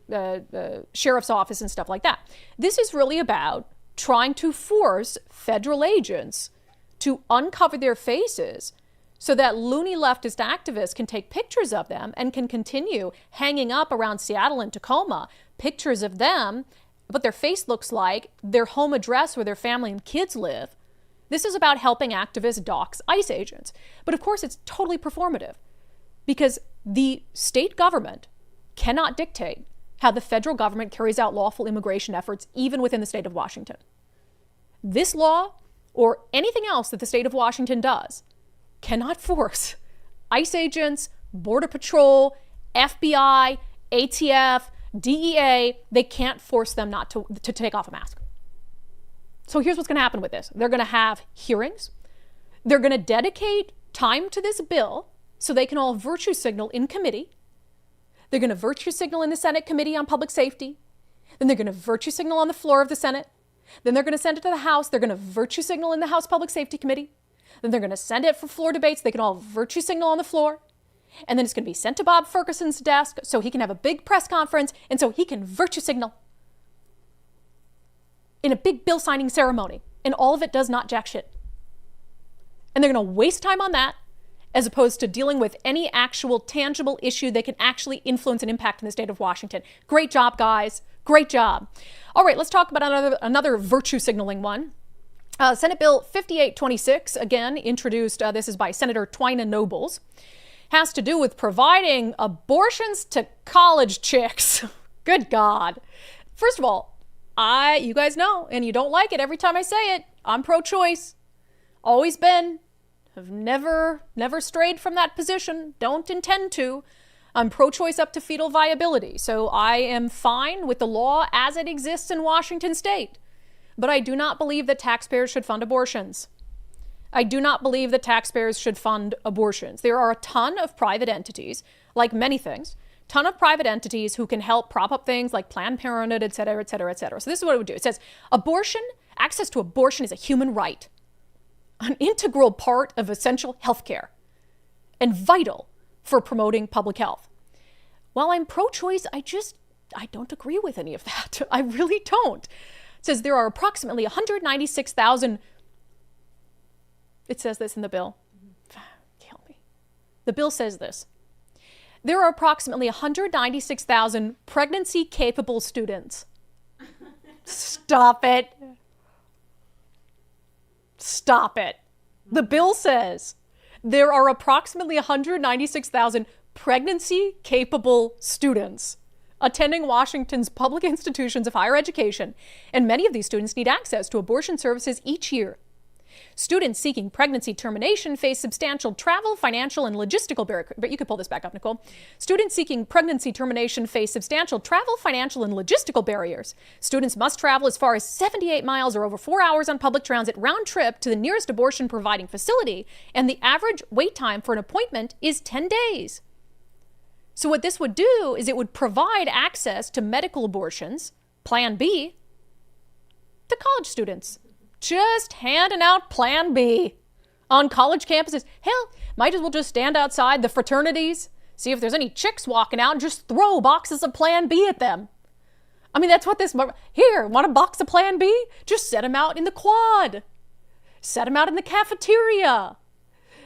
sheriff's office and stuff like that. This is really about trying to force federal agents to uncover their faces so that loony leftist activists can take pictures of them and can continue hanging up around Seattle and Tacoma pictures of them, what their face looks like, their home address where their family and kids live. This is about helping activists dox ICE agents. But of course, it's totally performative because the state government cannot dictate how the federal government carries out lawful immigration efforts, even within the state of Washington. This law, or anything else that the state of Washington does, cannot force ICE agents, Border Patrol, FBI, ATF, DEA, they can't force them not to take off a mask. So here's what's going to happen with this. They're going to have hearings. They're going to dedicate time to this bill so they can all virtue signal in committee. They're going to virtue signal in the Senate Committee on Public Safety. Then they're going to virtue signal on the floor of the Senate. Then they're going to send it to the House. They're going to virtue signal in the House Public Safety Committee. Then they're going to send it for floor debates. They can all virtue signal on the floor. And then it's going to be sent to Bob Ferguson's desk so he can have a big press conference and so he can virtue signal in a big bill signing ceremony. And all of it does not jack shit. And they're going to waste time on that as opposed to dealing with any actual tangible issue they can actually influence and impact in the state of Washington. Great job, guys. Great job. All right, let's talk about another virtue signaling one. Senate Bill 5826, again, introduced, this is by Senator Twina Nobles, has to do with providing abortions to college chicks. Good God. First of all, you guys know, and you don't like it every time I say it, I'm pro-choice. Always been. Have never strayed from that position. Don't intend to. I'm pro-choice up to fetal viability. So I am fine with the law as it exists in Washington state. But I do not believe that taxpayers should fund abortions. I do not believe that taxpayers should fund abortions. There are a ton of private entities, like many things, ton of private entities who can help prop up things like Planned Parenthood, et cetera, et cetera, et cetera. So this is what it would do. It says access to abortion is a human right, an integral part of essential healthcare, and vital for promoting public health. While I'm pro-choice, I don't agree with any of that. I really don't. It says there are approximately 196,000. It says this in the bill. Kill me. The bill says this. There are approximately 196,000 pregnancy-capable students. Stop it. Stop it. The bill says there are approximately 196,000 pregnancy-capable students attending Washington's public institutions of higher education, and many of these students need access to abortion services each year. Students seeking pregnancy termination face substantial travel, financial, and logistical barriers. But you could pull this back up, Nicole. Students seeking pregnancy termination face substantial travel, financial, and logistical barriers. Students must travel as far as 78 miles or over 4 hours on public transit round trip to the nearest abortion providing facility, and the average wait time for an appointment is 10 days. So what this would do is it would provide access to medical abortions, Plan B, to college students. Just handing out Plan B on college campuses. Hell, might as well just stand outside the fraternities, see if there's any chicks walking out and just throw boxes of Plan B at them. I mean, that's what here, want a box of Plan B? Just set them out in the quad. Set them out in the cafeteria.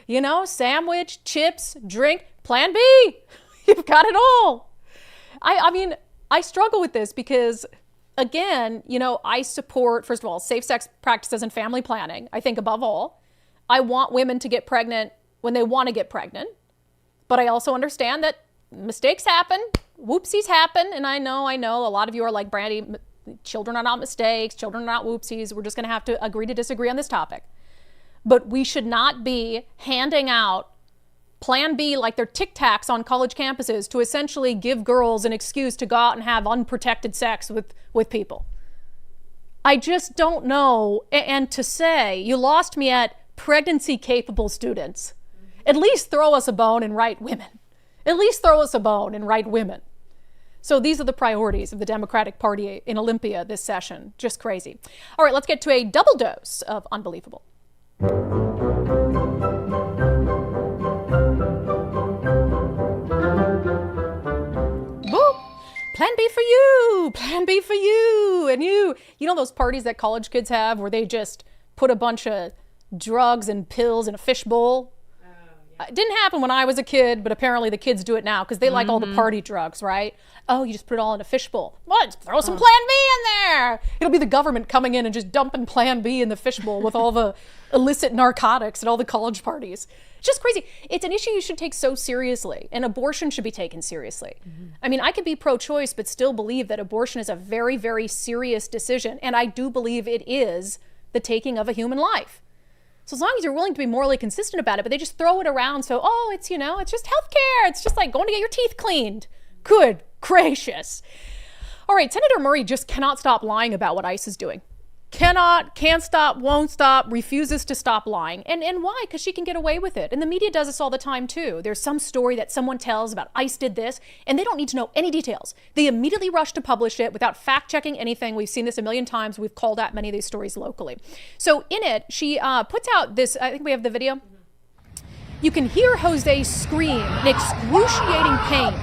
You know, sandwich, chips, drink, Plan B. You've got it all. I mean, I struggle with this because, again, you know, I support, first of all, safe sex practices and family planning. I think above all, I want women to get pregnant when they want to get pregnant. But I also understand that mistakes happen, whoopsies happen. And I know a lot of you are like, Brandi, children are not mistakes, children are not whoopsies. We're just going to have to agree to disagree on this topic. But we should not be handing out Plan B, like they're Tic Tacs on college campuses to essentially give girls an excuse to go out and have unprotected sex with people. I just don't know. And to say, you lost me at pregnancy-capable students. At least throw us a bone and write women. At least throw us a bone and write women. So these are the priorities of the Democratic Party in Olympia this session. Just crazy. All right, let's get to a double dose of unbelievable. Boop. Plan B for you. Plan B for you. And you know those parties that college kids have where they just put a bunch of drugs and pills in a fishbowl? It didn't happen when I was a kid, but apparently the kids do it now because they like all the party drugs, right? Oh, you just put it all in a fishbowl. What? Throw some Plan B in there. It'll be the government coming in and just dumping Plan B in the fishbowl with all the illicit narcotics at all the college parties. It's just crazy. It's an issue you should take so seriously, and abortion should be taken seriously. I mean, I could be pro-choice, but still believe that abortion is a very, very serious decision, and I do believe it is the taking of a human life. So as long as you're willing to be morally consistent about it, but they just throw it around. So, oh, it's just healthcare. It's just like going to get your teeth cleaned. Good gracious. All right, Senator Murray just cannot stop lying about what ICE is doing. Can't stop, won't stop, refuses to stop lying. And why? Because she can get away with it. And the media does this all the time too. There's some story that someone tells about ICE did this, and they don't need to know any details. They immediately rush to publish it without fact-checking anything. We've seen this a million times. We've called out many of these stories locally. So in it, she puts out this, I think we have the video. You can hear Jose scream in excruciating pain.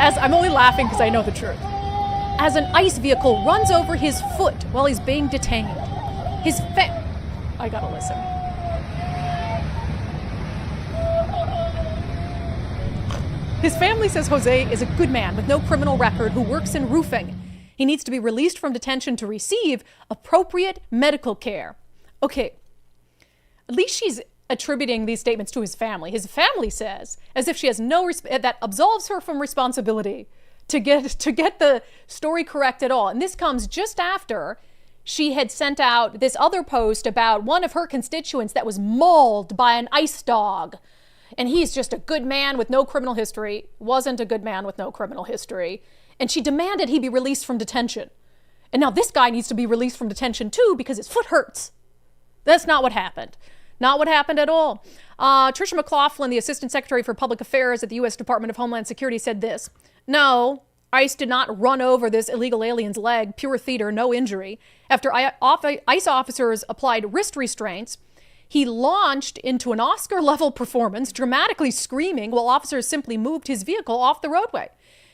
As I'm only laughing because I know the truth. As an ICE vehicle runs over his foot while he's being detained. I gotta listen. His family says Jose is a good man with no criminal record who works in roofing. He needs to be released from detention to receive appropriate medical care. Okay, at least she's attributing these statements to his family. His family says, as if she has that absolves her from responsibility to get the story correct at all. And this comes just after she had sent out this other post about one of her constituents that was mauled by an ICE dog. And he's just a good man with no criminal history, wasn't a good man with no criminal history. And she demanded he be released from detention. And now this guy needs to be released from detention too because his foot hurts. That's not what happened. Not what happened at all. Tricia McLaughlin, the Assistant Secretary for Public Affairs at the U.S. Department of Homeland Security, said this. No, ICE did not run over this illegal alien's leg, pure theater, no injury. After ICE officers applied wrist restraints, he launched into an Oscar-level performance, dramatically screaming while officers simply moved his vehicle off the roadway.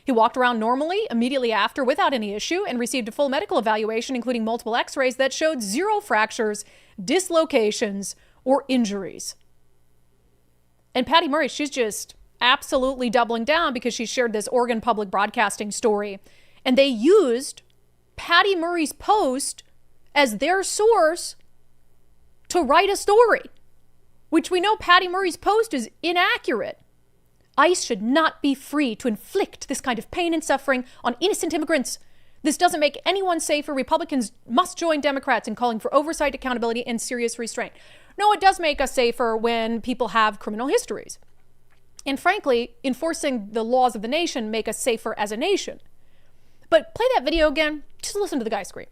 He walked around normally immediately after without any issue and received a full medical evaluation, including multiple x-rays that showed 0 fractures, dislocations, or injuries. And Patty Murray, she's just absolutely doubling down because she shared this Oregon Public Broadcasting story. And they used Patty Murray's post as their source to write a story, which we know Patty Murray's post is inaccurate. ICE should not be free to inflict this kind of pain and suffering on innocent immigrants. This doesn't make anyone safer. Republicans must join Democrats in calling for oversight, accountability, and serious restraint. No, it does make us safer when people have criminal histories. And frankly, enforcing the laws of the nation make us safer as a nation. But play that video again. Just listen to the guy scream.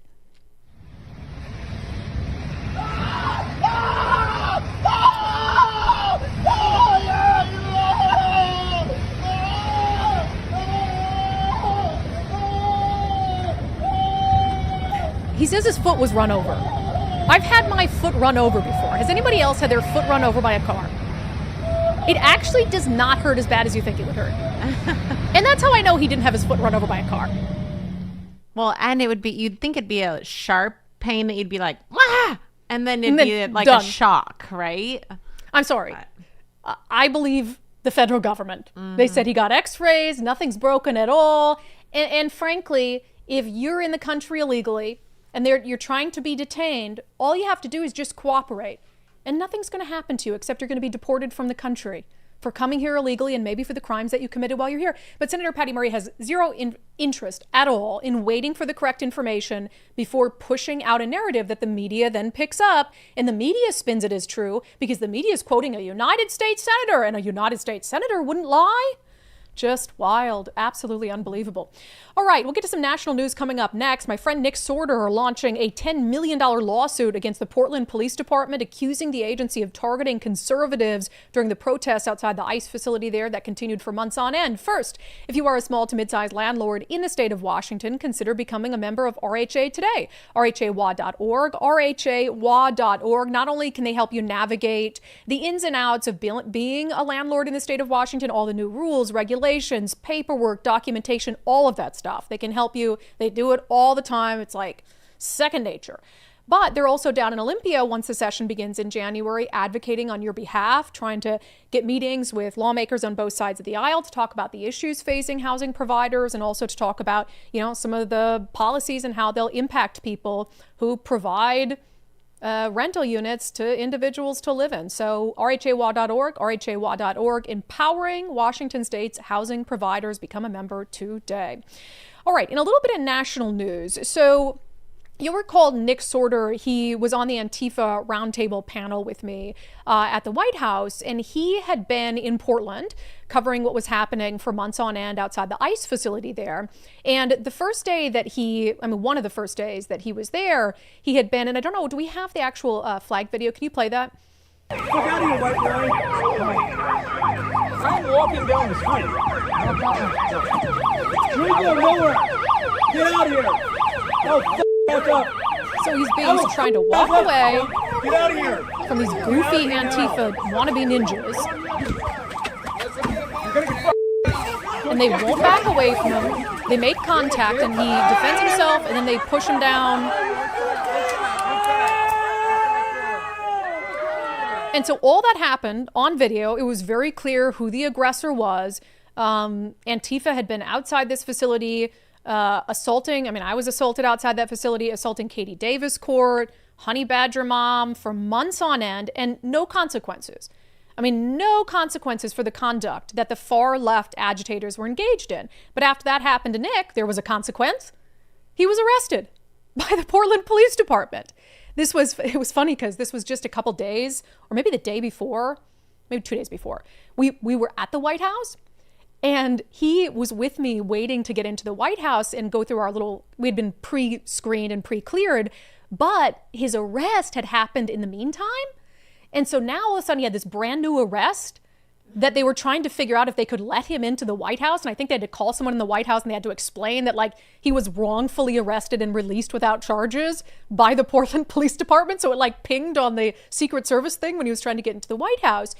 He says his foot was run over. I've had my foot run over before. Has anybody else had their foot run over by a car? It actually does not hurt as bad as you think it would hurt. And that's how I know he didn't have his foot run over by a car. Well, and you'd think it'd be a sharp pain that you'd be like, wah! And then it'd be like done. A shock, right? I'm sorry. I believe the federal government. Mm-hmm. They said he got x-rays, nothing's broken at all. And frankly, if you're in the country illegally and you're trying to be detained, all you have to do is just cooperate. And nothing's going to happen to you except you're going to be deported from the country. for coming here illegally and maybe for the crimes that you committed while you're here. But Senator Patty Murray has zero interest at all in waiting for the correct information before pushing out a narrative that the media then picks up, and the media spins it as true because the media is quoting a United States senator, and a United States senator wouldn't lie. Just wild. Absolutely unbelievable. All right, we'll get to some national news coming up next. My friend Nick Sorter launching a $10 million lawsuit against the Portland Police Department, accusing the agency of targeting conservatives during the protests outside the ICE facility there that continued for months on end. First, if you are a small to mid-sized landlord in the state of Washington, consider becoming a member of RHA today. RHAWA.org, RHAWA.org. Not only can they help you navigate the ins and outs of being a landlord in the state of Washington, all the new rules, regulations, paperwork, documentation, all of that stuff. They can help you. They do it all the time. It's like second nature. But they're also down in Olympia once the session begins in January, advocating on your behalf, trying to get meetings with lawmakers on both sides of the aisle to talk about the issues facing housing providers, and also to talk about, some of the policies and how they'll impact people who provide rental units to individuals to live in. So RHAWA.org, RHAWA.org, empowering Washington State's housing providers. Become a member today. All right, in a little bit of national news. So you'll recall Nick Sorter, he was on the Antifa roundtable panel with me at the White House, and he had been in Portland covering what was happening for months on end outside the ICE facility there. And the first day that one of the first days that he was there, he had been, and I don't know, do we have the actual flag video? Can you play that? Look out of here, white boy. I'm walking down the street. You're going nowhere. Get out of here. No, f*** up. So he's trying to walk away Get out of here. from these goofy Antifa wannabe ninjas. And they won't back away from him. They make contact and he defends himself, and then they push him down. And so all that happened on video. It was very clear who the aggressor was. Antifa had been outside this facility assaulting. I was assaulted outside that facility, assaulting Katie Davis Court, Honey Badger Mom for months on end, and no consequences. No consequences for the conduct that the far left agitators were engaged in. But after that happened to Nick, there was a consequence. He was arrested by the Portland Police Department. It was funny because this was just a couple days, or maybe the day before, maybe 2 days before. We were at the White House, and he was with me waiting to get into the White House and go through we had been pre-screened and pre-cleared, but his arrest had happened in the meantime. And so now all of a sudden he had this brand new arrest that they were trying to figure out if they could let him into the White House. And I think they had to call someone in the White House, and they had to explain that he was wrongfully arrested and released without charges by the Portland Police Department. So it pinged on the Secret Service thing when he was trying to get into the White House.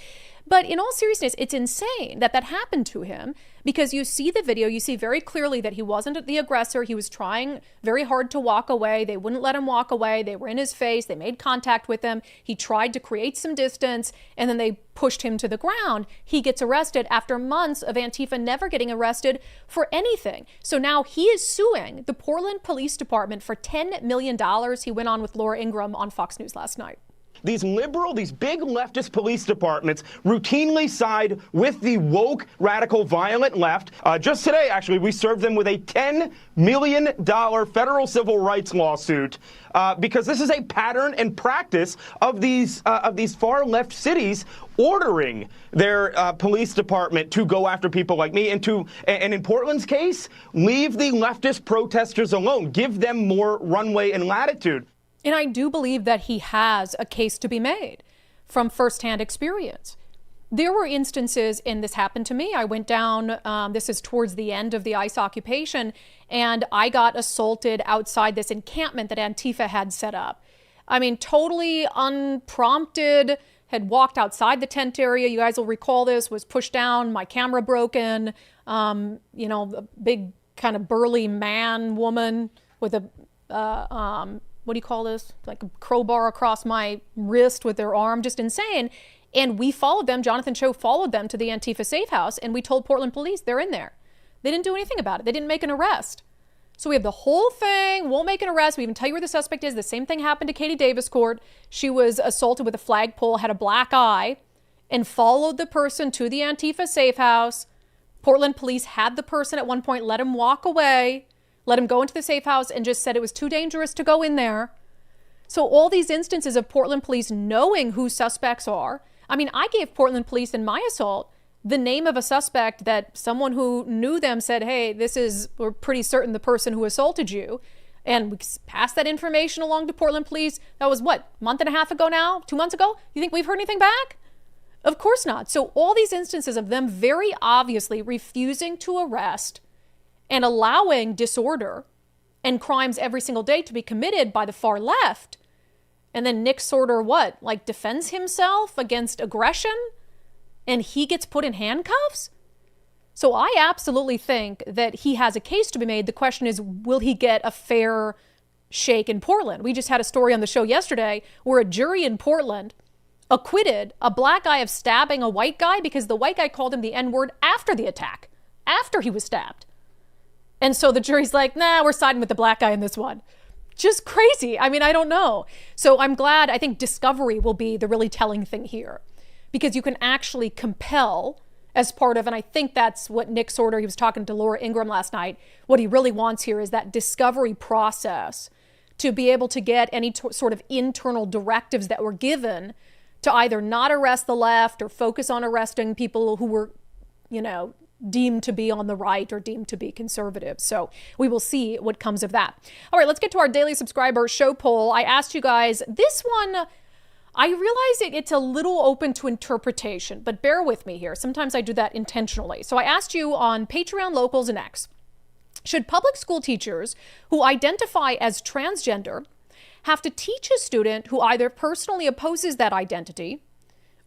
But in all seriousness, it's insane that happened to him, because you see the video, you see very clearly that he wasn't the aggressor. He was trying very hard to walk away. They wouldn't let him walk away. They were in his face. They made contact with him. He tried to create some distance, and then they pushed him to the ground. He gets arrested after months of Antifa never getting arrested for anything. So now he is suing the Portland Police Department for $10 million. He went on with Laura Ingraham on Fox News last night. These big leftist police departments routinely side with the woke, radical, violent left. Just today, actually, we served them with a $10 million federal civil rights lawsuit because this is a pattern and practice of these far left cities ordering their police department to go after people like me, and in Portland's case, leave the leftist protesters alone, give them more runway and latitude. And I do believe that he has a case to be made from firsthand experience. There were instances, and this happened to me. I went down, this is towards the end of the ICE occupation, and I got assaulted outside this encampment that Antifa had set up. Totally unprompted, had walked outside the tent area. You guys will recall this, was pushed down, my camera broken, a big kind of burly woman with a, what do you call this? Like a crowbar across my wrist with their arm, just insane. And we followed them. Jonathan Cho followed them to the Antifa safe house, and we told Portland police they're in there. They didn't do anything about it. They didn't make an arrest. So we have the whole thing, won't make an arrest. We even tell you where the suspect is. The same thing happened to Katie Davis Court. She was assaulted with a flagpole, had a black eye, and followed the person to the Antifa safe house. Portland police had the person at one point, let him walk away, let him go into the safe house, and just said it was too dangerous to go in there. So all these instances of Portland police knowing who suspects are. I mean, I gave Portland police in my assault the name of a suspect that someone who knew them said, hey, we're pretty certain the person who assaulted you. And we passed that information along to Portland police. That was what, a month and a half ago now? 2 months ago? You think we've heard anything back? Of course not. So all these instances of them very obviously refusing to arrest and allowing disorder and crimes every single day to be committed by the far left. And then Nick Sorter, defends himself against aggression? And he gets put in handcuffs? So I absolutely think that he has a case to be made. The question is, will he get a fair shake in Portland? We just had a story on the show yesterday where a jury in Portland acquitted a black guy of stabbing a white guy because the white guy called him the N-word after the attack, after he was stabbed. And so the jury's like, nah, we're siding with the black guy in this one. Just crazy. I mean, I don't know. So I'm glad. I think discovery will be the really telling thing here, because you can actually compel as part of, and I think that's what Nick Sorter, he was talking to Laura Ingraham last night, what he really wants here is that discovery process to be able to get any sort of internal directives that were given to either not arrest the left or focus on arresting people who were, deemed to be on the right or deemed to be conservative. So we will see what comes of that. All right, let's get to our daily subscriber show poll. I asked you guys this one. I realize it's a little open to interpretation, but bear with me here. Sometimes I do that intentionally. So I asked you on Patreon, Locals, and X, should public school teachers who identify as transgender have to teach a student who either personally opposes that identity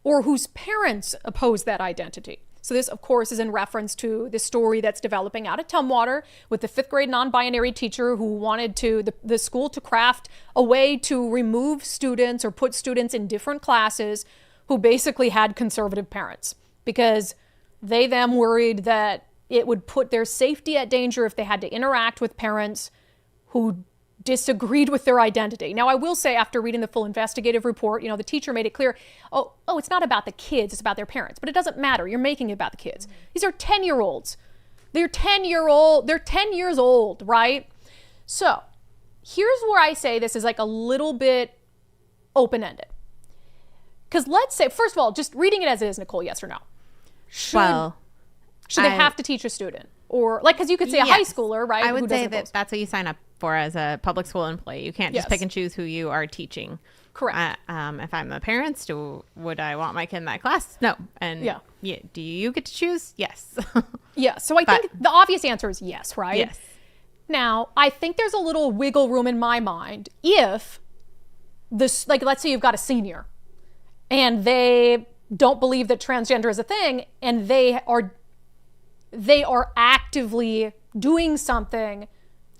or whose parents oppose that identity? So this, of course, is in reference to the story that's developing out of Tumwater with the 5th grade non-binary teacher who wanted the school to craft a way to remove students or put students in different classes who basically had conservative parents because them worried that it would put their safety at danger if they had to interact with parents who disagreed with their identity. Now, I will say, after reading the full investigative report, the teacher made it clear, oh, it's not about the kids, it's about their parents. But it doesn't matter. You're making it about the kids. These are 10-year-olds. They're 10 years old, right? So here's where I say this is a little bit open-ended. Because let's say, first of all, just reading it as it is, Nicole, yes or no? Should they have to teach a student? Or, because you could say a high schooler, right? I would say that's what you sign up for as a public school employee. You can't just pick and choose who you are teaching. Correct. If I'm the parents, would I want my kid in that class? No. And do you get to choose? Yes. Yeah. So I think the obvious answer is yes, right? Yes. Now, I think there's a little wiggle room in my mind if this, let's say you've got a senior and they don't believe that transgender is a thing and they are actively doing something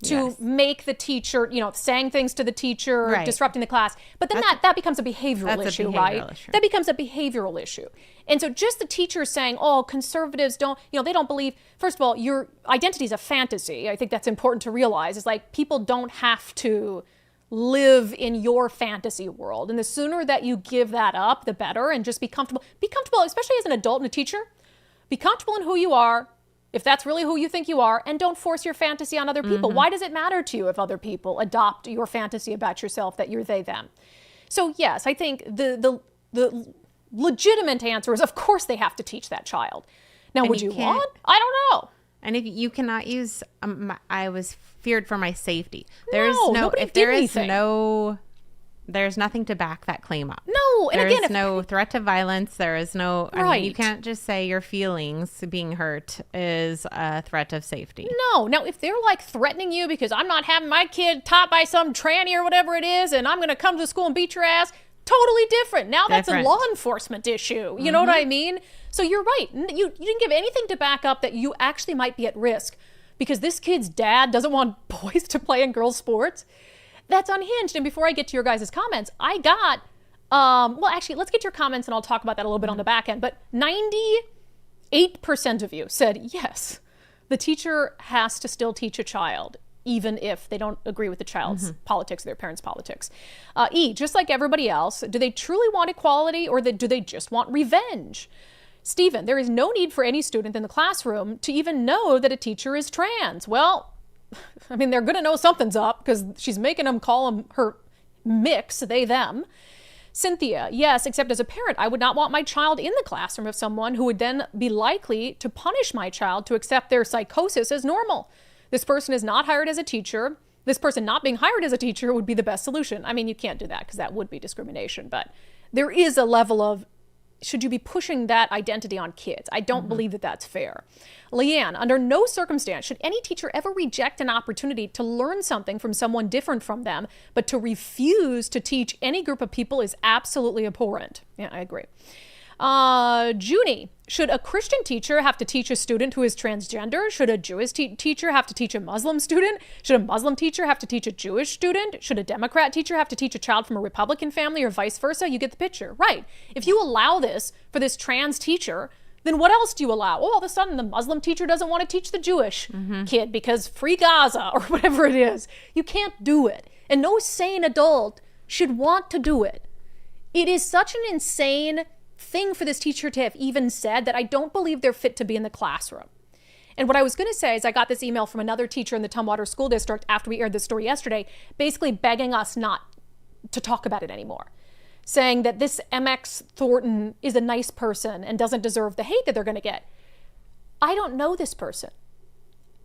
to make the teacher, saying things to the teacher, disrupting the class. But then that becomes a behavioral issue, right? That becomes a behavioral issue. And so just the teacher saying, oh, conservatives don't, they don't believe, first of all, your identity is a fantasy. I think that's important to realize. It's people don't have to live in your fantasy world. And the sooner that you give that up, the better, and just be comfortable. Be comfortable, especially as an adult and a teacher. Be comfortable in who you are, if that's really who you think you are, and don't force your fantasy on other people. Why does it matter to you if other people adopt your fantasy about yourself that you're they, them? So yes, I think the legitimate answer is, of course, they have to teach that child. Now, would you want? I don't know. And if you cannot use, I was feared for my safety. There's nothing to back that claim up. No, and there's no threat to violence. There is no, I mean, you can't just say your feelings being hurt is a threat of safety. No. Now, if they're threatening you because I'm not having my kid taught by some tranny or whatever it is, and I'm going to come to the school and beat your ass, totally different. Now that's a law enforcement issue. You know what I mean? So you're right. You didn't give anything to back up that you actually might be at risk because this kid's dad doesn't want boys to play in girls' sports. That's unhinged. And before I get to your guys' comments, I got, actually, let's get your comments and I'll talk about that a little bit on the back end. But 98% of you said, yes, the teacher has to still teach a child even if they don't agree with the child's politics or their parents' politics. E, just like everybody else, do they truly want equality, or do they just want revenge? Stephen, there is no need for any student in the classroom to even know that a teacher is trans. Well, I mean, they're going to know something's up because she's making them call her mix, they, them. Cynthia, yes, except as a parent, I would not want my child in the classroom of someone who would then be likely to punish my child to accept their psychosis as normal. This person is not hired as a teacher. This person not being hired as a teacher would be the best solution. I mean, you can't do that because that would be discrimination, but there is a level of, should you be pushing that identity on kids? I don't believe that that's fair. Leanne, under no circumstance should any teacher ever reject an opportunity to learn something from someone different from them, but to refuse to teach any group of people is absolutely abhorrent. Yeah, I agree. Junie, should a Christian teacher have to teach a student who is transgender? Should a Jewish teacher have to teach a Muslim student? Should a Muslim teacher have to teach a Jewish student? Should a Democrat teacher have to teach a child from a Republican family, or vice versa? You get the picture, right? If you allow this for this trans teacher, then what else do you allow? Oh, all of a sudden the Muslim teacher doesn't want to teach the Jewish kid because free Gaza or whatever it is. You can't do it. And no sane adult should want to do it. It is such an insane thing for this teacher to have even said that I don't believe they're fit to be in the classroom. And what I was going to say is I got this email from another teacher in the Tumwater School District after we aired this story yesterday, basically begging us not to talk about it anymore, saying that this MX Thornton is a nice person and doesn't deserve the hate that they're going to get. I don't know this person.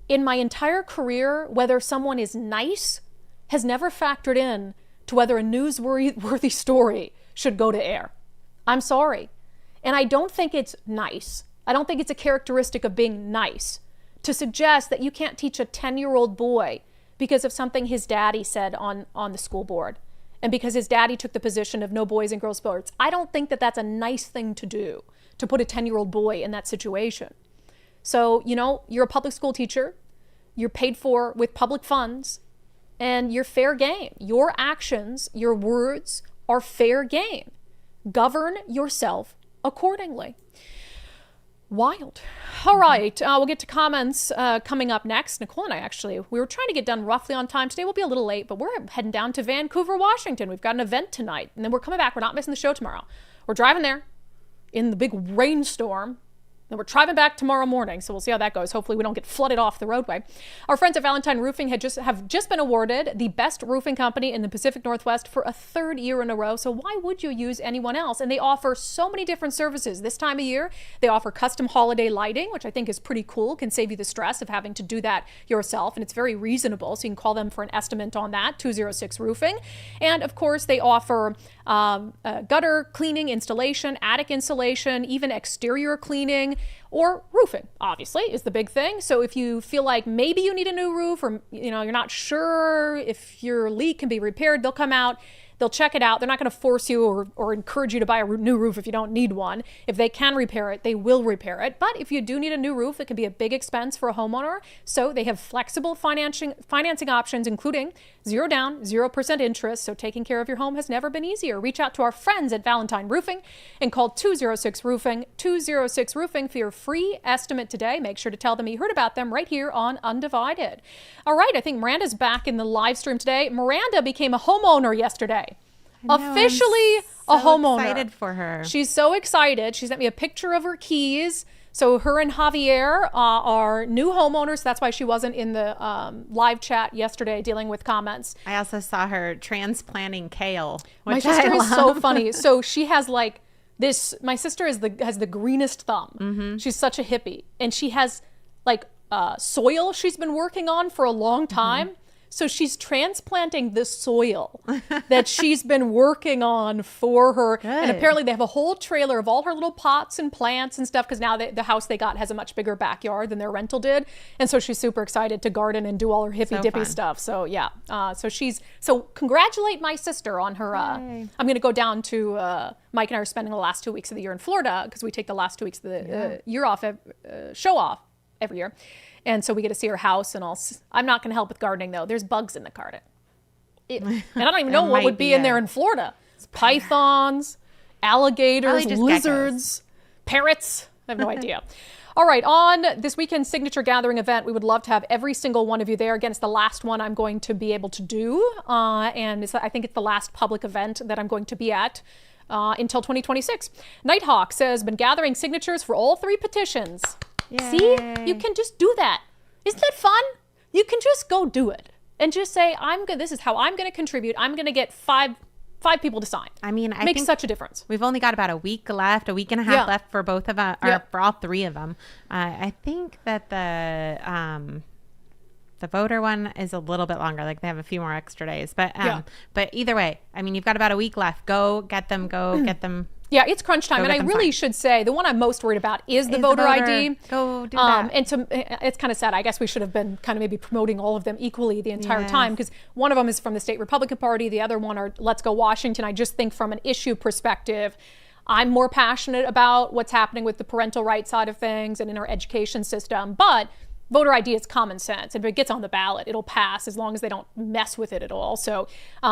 In my entire career, whether someone is nice has never factored in to whether a newsworthy story should go to air. I'm sorry. And I don't think it's nice. I don't think it's a characteristic of being nice to suggest that you can't teach a 10-year-old boy because of something his daddy said on the school board and because his daddy took the position of no boys and girls sports. I don't think that that's a nice thing to do, to put a 10-year-old boy in that situation. So, you know, you're a public school teacher, you're paid for with public funds, and you're fair game. Your actions, your words are fair game. Govern yourself accordingly. Wild. All right, we'll get to comments coming up next. Nicole and I we were trying to get done roughly on time. Today we'll be a little late, but we're heading down to Vancouver, Washington. We've got an event tonight, and then we're coming back. We're not missing the show tomorrow. We're driving there in the big rainstorm. And we're driving back tomorrow morning, so we'll see how that goes. Hopefully we don't get flooded off the roadway. Our friends at Valentine Roofing have just been awarded the best roofing company in the Pacific Northwest for a third year in a row. So why would you use anyone else? And they offer so many different services. This time of year, they offer custom holiday lighting, which I think is pretty cool. Can save you the stress of having to do that yourself. And it's very reasonable. So you can call them for an estimate on that, 206 Roofing. And of course, they offer gutter cleaning, installation, attic insulation, even exterior cleaning, or roofing, obviously, is the big thing. So if you feel like maybe you need a new roof, or you're not sure if your leak can be repaired, they'll come out. They'll check it out. They're not going to force you or encourage you to buy a new roof if you don't need one. If they can repair it, they will repair it. But if you do need a new roof, it can be a big expense for a homeowner. So they have flexible financing options, including 0 down, 0% interest. So taking care of your home has never been easier. Reach out to our friends at Valentine Roofing and call 206 Roofing, 206 Roofing for your free estimate today. Make sure to tell them you heard about them right here on Undivided. All right, I think Miranda's back in the live stream today. Miranda became a homeowner yesterday. Officially a homeowner. I'm excited for her. She's so excited. She sent me a picture of her keys. So her and Javier are new homeowners. That's why she wasn't in the live chat yesterday dealing with comments. I also saw her transplanting kale. My sister is so funny. So she has like this. My sister has the greenest thumb. She's such a hippie, and she has like soil she's been working on for a long time. So she's transplanting the soil that she's been working on for her. Good. And apparently they have a whole trailer of all her little pots and plants and stuff because now the house they got has a much bigger backyard than their rental did. And so she's super excited to garden and do all her hippy-dippy stuff. So yeah, so congratulate my sister on her. I'm going to go down to, Mike and I are spending the last 2 weeks of the year in Florida because we take the last 2 weeks of the year off, show off every year. And so we get to see her house, and I'm not going to help with gardening, though. There's bugs in the garden. And I don't even know what would be in there in Florida. Pythons, alligators, lizards, parrots. I have no idea. All right, on this weekend's signature gathering event, we would love to have every single one of you there. Again, it's the last one I'm going to be able to do, and I think it's the last public event that I'm going to be at until 2026. Nighthawk says, been gathering signatures for all 3 petitions. Yay. See, you can just do that. Isn't that fun? You can just go do it and just say, this is how I'm going to contribute. I'm going to get five people to sign. I mean, I makes such a difference. We've only got about a week left, a week and a half left for both of them, or for all 3 of them. I think that the voter one is a little bit longer. Like they have a few more extra days, but either way, I mean, you've got about a week left. Go get them. Yeah, it's crunch time. And I really should say the one I'm most worried about is the voter ID. Go do that. And it's kind of sad. I guess we should have been kind of maybe promoting all of them equally the entire time, because one of them is from the state Republican Party. The other one are Let's Go Washington. I just think from an issue perspective, I'm more passionate about what's happening with the parental rights side of things and in our education system. But voter ID is common sense. If it gets on the ballot, it'll pass as long as they don't mess with it at all. So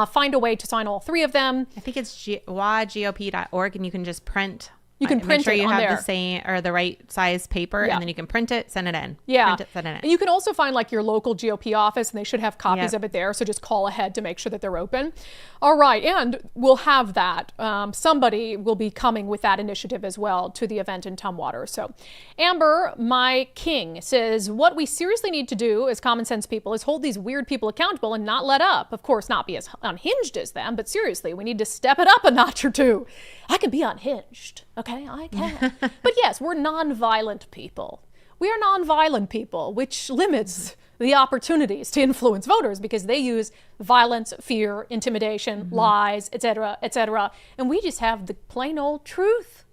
find a way to sign all 3 of them. I think it's wagop.org, and you can just print. You can print make sure it you on have there. the same or the right size paper, and then you can print it, send it in. Yeah. Print it, send it in. And you can also find like your local GOP office, and they should have copies of it there. So just call ahead to make sure that they're open. All right. And we'll have that. Somebody will be coming with that initiative as well to the event in Tumwater. So Amber, my king, says, what we seriously need to do as common sense people is hold these weird people accountable and not let up. Of course, not be as unhinged as them, but seriously, we need to step it up a notch or 2. I can be unhinged. Okay, I can. But yes, we're non-violent people. We are non-violent people, which limits the opportunities to influence voters because they use violence, fear, intimidation, lies, etc., etc. And we just have the plain old truth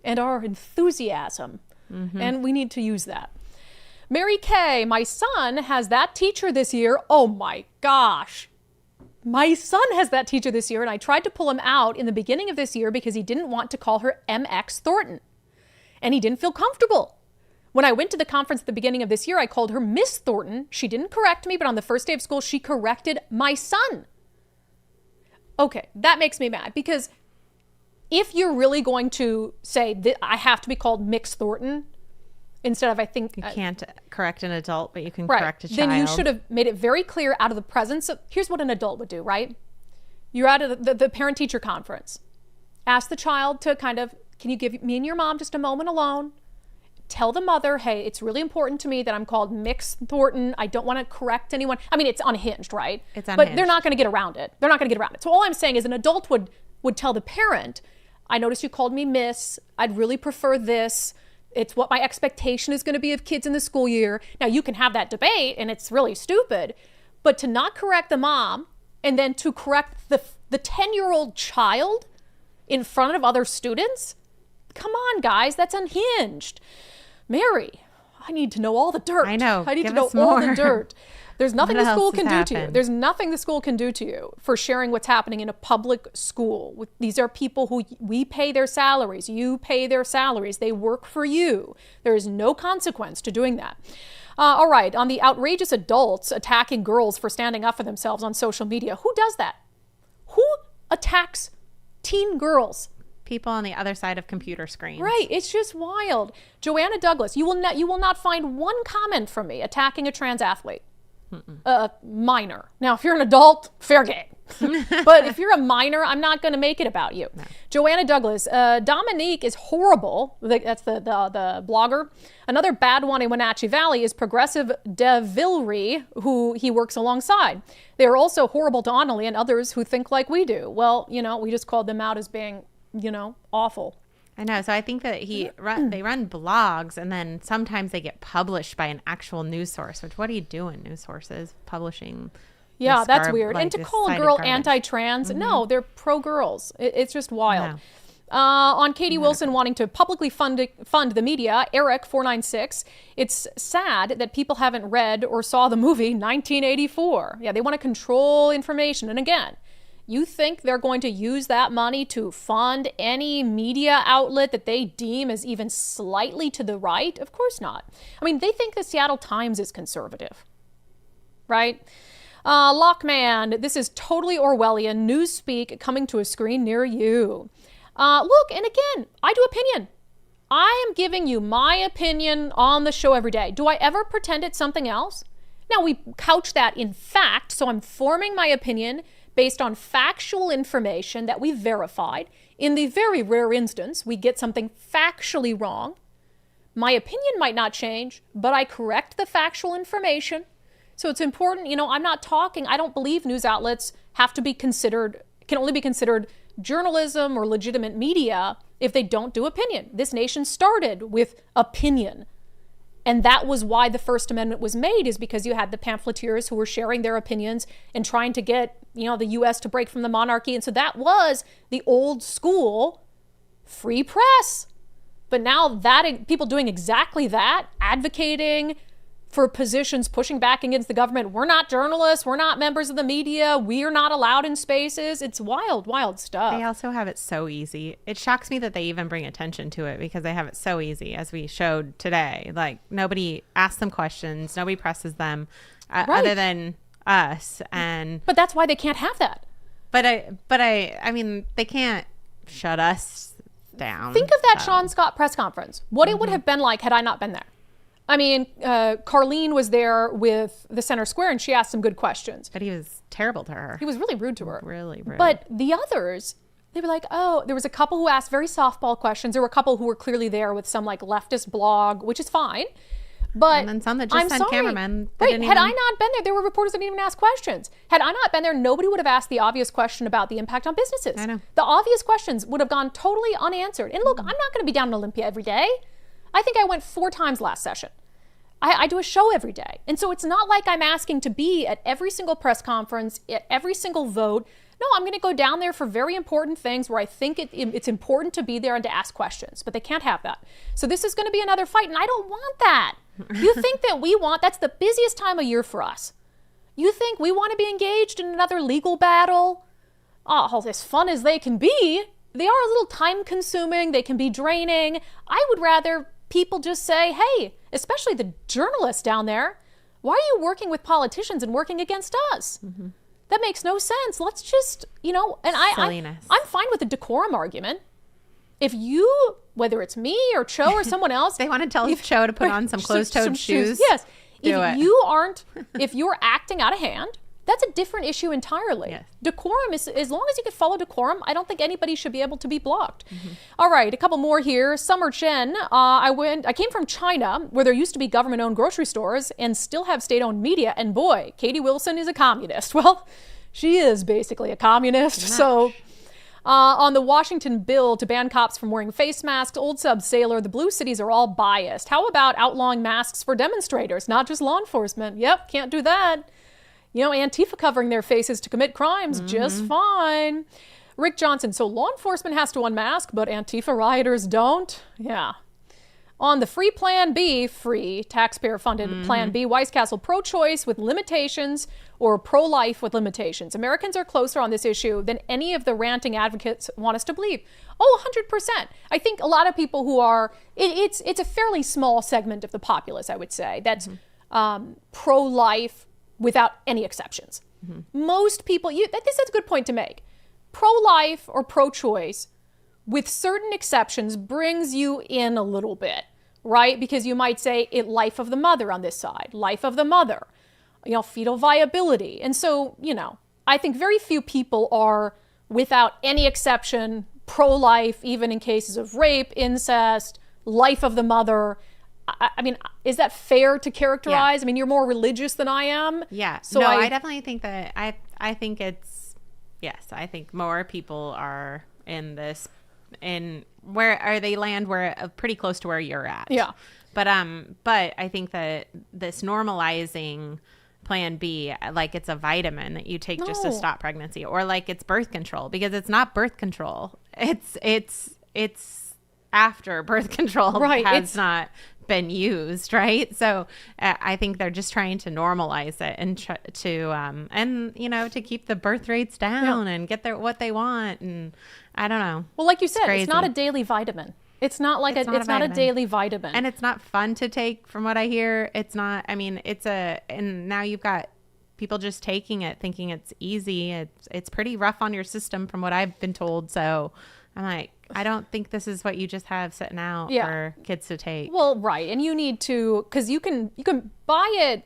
and our enthusiasm. And we need to use that. Mary Kay, my son has that teacher this year. Oh my gosh. My son has that teacher this year, and I tried to pull him out in the beginning of this year because he didn't want to call her MX Thornton, and he didn't feel comfortable. When I went to the conference at the beginning of this year, I called her Miss Thornton. She didn't correct me, but on the first day of school, she corrected my son. Okay, that makes me mad, because if you're really going to say that I have to be called Mix Thornton, instead of, I think... You can't correct an adult, but you can right. correct a child. Then you should have made it very clear out of the presence of... Here's what an adult would do, right? You're out of the parent-teacher conference. Ask the child to kind of, can you give me and your mom just a moment alone? Tell the mother, hey, it's really important to me that I'm called Mix Thornton. I don't want to correct anyone. I mean, it's unhinged, right? It's unhinged. But they're not going to get around it. They're not going to get around it. So all I'm saying is an adult would tell the parent, I noticed you called me Miss. I'd really prefer this. It's what my expectation is going to be of kids in the school year. Now, you can have that debate, and it's really stupid, but to not correct the mom and then to correct the 10-year-old child in front of other students? Come on, guys, that's unhinged. Mary, I need to know all the dirt. I know. I need Give to know us all more. the dirt. There's nothing What the school else can has do to you. happened? There's nothing the school can do to you for sharing what's happening in a public school. These are people who we pay their salaries. You pay their salaries. They work for you. There is no consequence to doing that. All right, on the outrageous adults attacking girls for standing up for themselves on social media. Who does that? Who attacks teen girls? People on the other side of computer screens. Right, it's just wild. Joanna Douglas, you will not find one comment from me attacking a trans athlete. Minor. Now, if you're an adult, fair game. But if you're a minor, I'm not going to make it about you. No. Joanna Douglas, Dominique is horrible. That's the blogger. Another bad one in Wenatchee Valley is Progressive DeVillery, who he works alongside. They are also horrible to Annalie and others who think like we do. Well, we just called them out as being, awful. I know. So I think that they run blogs, and then sometimes they get published by an actual news source, which what are you doing, news sources, publishing? Yeah, that's weird. And to call a girl anti-trans, no, they're pro-girls. It's just wild. No. On Katie Wilson wanting to publicly fund the media, Eric496, it's sad that people haven't read or saw the movie 1984. Yeah, they want to control information. And again, you think they're going to use that money to fund any media outlet that they deem as even slightly to the right? Of course not. I mean, they think the Seattle Times is conservative, right? Lockman, this is totally Orwellian. Newspeak coming to a screen near you. Look, and again, I do opinion. I am giving you my opinion on the show every day. Do I ever pretend it's something else? Now, we couch that in fact, so I'm forming my opinion based on factual information that we verified. In the very rare instance, we get something factually wrong. My opinion might not change, but I correct the factual information. So it's important, I'm not talking, I don't believe news outlets have to be considered, can only be considered journalism or legitimate media if they don't do opinion. This nation started with opinion. And that was why the First Amendment was made, is because you had the pamphleteers who were sharing their opinions and trying to get, the U.S. to break from the monarchy. And so that was the old school free press. But now that people doing exactly that, advocating for positions, pushing back against the government. We're not journalists. We're not members of the media. We are not allowed in spaces. It's wild, wild stuff. They also have it so easy. It shocks me that they even bring attention to it because they have it so easy, as we showed today. Like, nobody asks them questions. Nobody presses them other than us. But that's why they can't have that. But I mean, they can't shut us down. Think of that Sean Scott press conference. What it would have been like had I not been there. I mean, Carlene was there with the center square and she asked some good questions. But he was terrible to her. He was really rude to her. Really rude. But the others, they were like, oh, there was a couple who asked very softball questions. There were a couple who were clearly there with some like leftist blog, which is fine. But and then some that just sent cameramen. Right. Had I not been there were reporters that didn't even ask questions. Had I not been there, nobody would have asked the obvious question about the impact on businesses. I know. The obvious questions would have gone totally unanswered. And look, I'm not going to be down in Olympia every day. I think I went 4 times last session. I do a show every day. And so it's not like I'm asking to be at every single press conference, at every single vote. No, I'm going to go down there for very important things where I think it's important to be there and to ask questions. But they can't have that. So this is going to be another fight, and I don't want that. You think that that's the busiest time of year for us. You think we want to be engaged in another legal battle? Oh, as fun as they can be, they are a little time consuming. They can be draining. I would rather people just say, hey, especially the journalists down there, why are you working with politicians and working against us? Mm-hmm. That makes no sense. Let's just, and I'm fine with a decorum argument. If you, whether it's me or Cho or someone else, they want to tell Cho to put on some closed-toed shoes. Yes. If you're acting out of hand, that's a different issue entirely. Yes. Decorum is, as long as you can follow decorum, I don't think anybody should be able to be blocked. Mm-hmm. All right, a couple more here. Summer Chen, I came from China, where there used to be government-owned grocery stores and still have state-owned media. And boy, Katie Wilson is a communist. Well, she is basically a communist. So on the Washington bill to ban cops from wearing face masks, old sub Sailor, the blue cities are all biased. How about outlawing masks for demonstrators, not just law enforcement? Yep, can't do that. Antifa covering their faces to commit crimes, just fine. Rick Johnson, so law enforcement has to unmask, but Antifa rioters don't? Yeah. On the free Plan B, free taxpayer-funded Plan B, Weiscastle, pro-choice with limitations or pro-life with limitations. Americans are closer on this issue than any of the ranting advocates want us to believe. Oh, 100%. I think a lot of people who are, it's a fairly small segment of the populace, I would say, that's pro-life without any exceptions. Mm-hmm. Most people, this is a good point to make. Pro-life or pro-choice, with certain exceptions, brings you in a little bit, right? Because you might say life of the mother on this side, life of the mother, fetal viability. And so, I think very few people are, without any exception, pro-life, even in cases of rape, incest, life of the mother. I mean, is that fair to characterize? Yeah. I mean, you're more religious than I am. Yeah. So I definitely think that I think it's, yes, I think more people are in this, where are they land where pretty close to where you're at. Yeah. But I think that this normalizing Plan B, like it's a vitamin that you take just to stop pregnancy, or like it's birth control, because it's not birth control. It's after birth control has not been used, right? So I think they're just trying to normalize it and to keep the birth rates down and get what they want. And I don't know. Well, like you said, it's not a daily vitamin. It's not like it's not a daily vitamin, and it's not fun to take. From what I hear, it's not. I mean, and now you've got people just taking it, thinking it's easy. It's pretty rough on your system, from what I've been told. So I'm like, I don't think this is what you just have sitting out for kids to take. Well, right. And you need to, because you can buy it.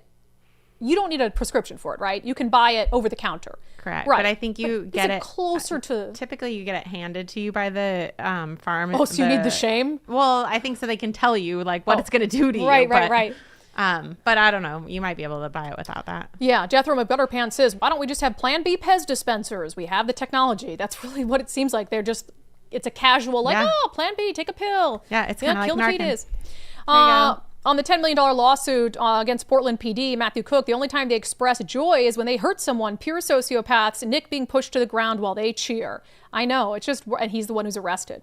You don't need a prescription for it, right? You can buy it over the counter. Correct. Right. But I think you get it closer to. Typically, you get it handed to you by the farm. Oh, so you need the shame? Well, I think so they can tell you like what it's going to do to you. Right. But I don't know. You might be able to buy it without that. Yeah. Jethro McButterpants says, why don't we just have Plan B Pez dispensers? We have the technology. That's really what it seems like. It's a casual, Plan B, take a pill. Yeah, it's kind of like Narcan. Kill the fetus. On the $10 million lawsuit against Portland PD, Matthew Cook, the only time they express joy is when they hurt someone, pure sociopaths, Nick being pushed to the ground while they cheer. I know, and he's the one who's arrested.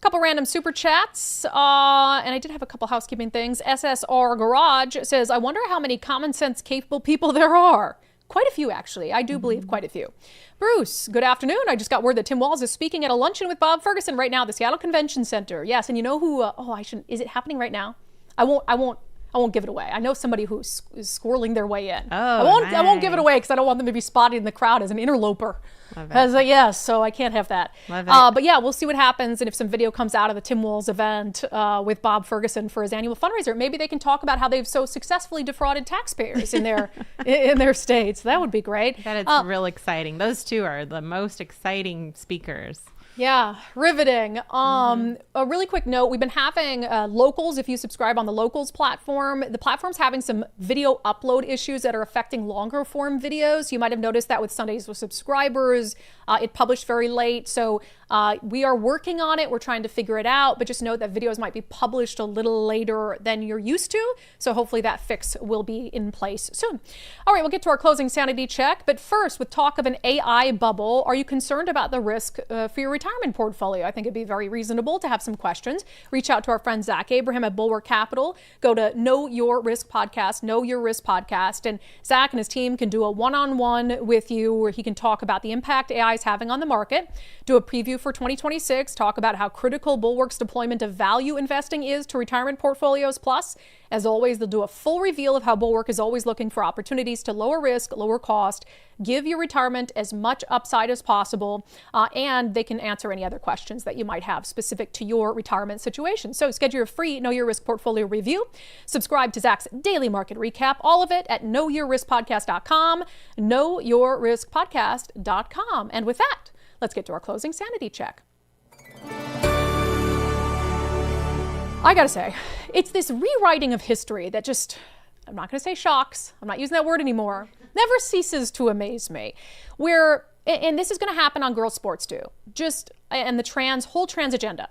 Couple random super chats, and I did have a couple housekeeping things. SSR Garage says, I wonder how many common sense capable people there are. Quite a few, actually. I do believe quite a few. Bruce, good afternoon. I just got word that Tim Walz is speaking at a luncheon with Bob Ferguson right now at the Seattle Convention Center. Yes, and you know who, is it happening right now? I won't give it away. I know somebody who is squirreling their way in. I won't give it away because I don't want them to be spotted in the crowd as an interloper. So I can't have that. But yeah, we'll see what happens, and if some video comes out of the Tim Walz event with Bob Ferguson for his annual fundraiser, maybe they can talk about how they've so successfully defrauded taxpayers in their states. That would be great. That it's real exciting. Those two are the most exciting speakers. Yeah, riveting. A really quick note, we've been having Locals, if you subscribe on the Locals platform, the platform's having some video upload issues that are affecting longer form videos. You might have noticed that with Sundays with subscribers. It published very late, so we are working on it. We're trying to figure it out, but just know that videos might be published a little later than you're used to, so hopefully that fix will be in place soon. All right, we'll get to our closing sanity check, but first, with talk of an AI bubble, are you concerned about the risk for your retirement portfolio? I think it'd be very reasonable to have some questions. Reach out to our friend Zach Abraham at Bulwark Capital. Go to Know Your Risk Podcast, Know Your Risk Podcast, and Zach and his team can do a one-on-one with you where he can talk about the impact AI is having on the market, do a preview for 2026, talk about how critical Bulwark's deployment of value investing is to retirement portfolios. Plus, as always, they'll do a full reveal of how Bulwark is always looking for opportunities to lower risk, lower cost, give your retirement as much upside as possible, and they can answer any other questions that you might have specific to your retirement situation. So schedule your free Know Your Risk portfolio review. Subscribe to Zach's daily market recap, all of it at knowyourriskpodcast.com, knowyourriskpodcast.com. And with that, let's get to our closing sanity check. I gotta say, it's this rewriting of history that just, I'm not gonna say shocks, I'm not using that word anymore, never ceases to amaze me. And this is gonna happen on girls' sports too, and the whole trans agenda.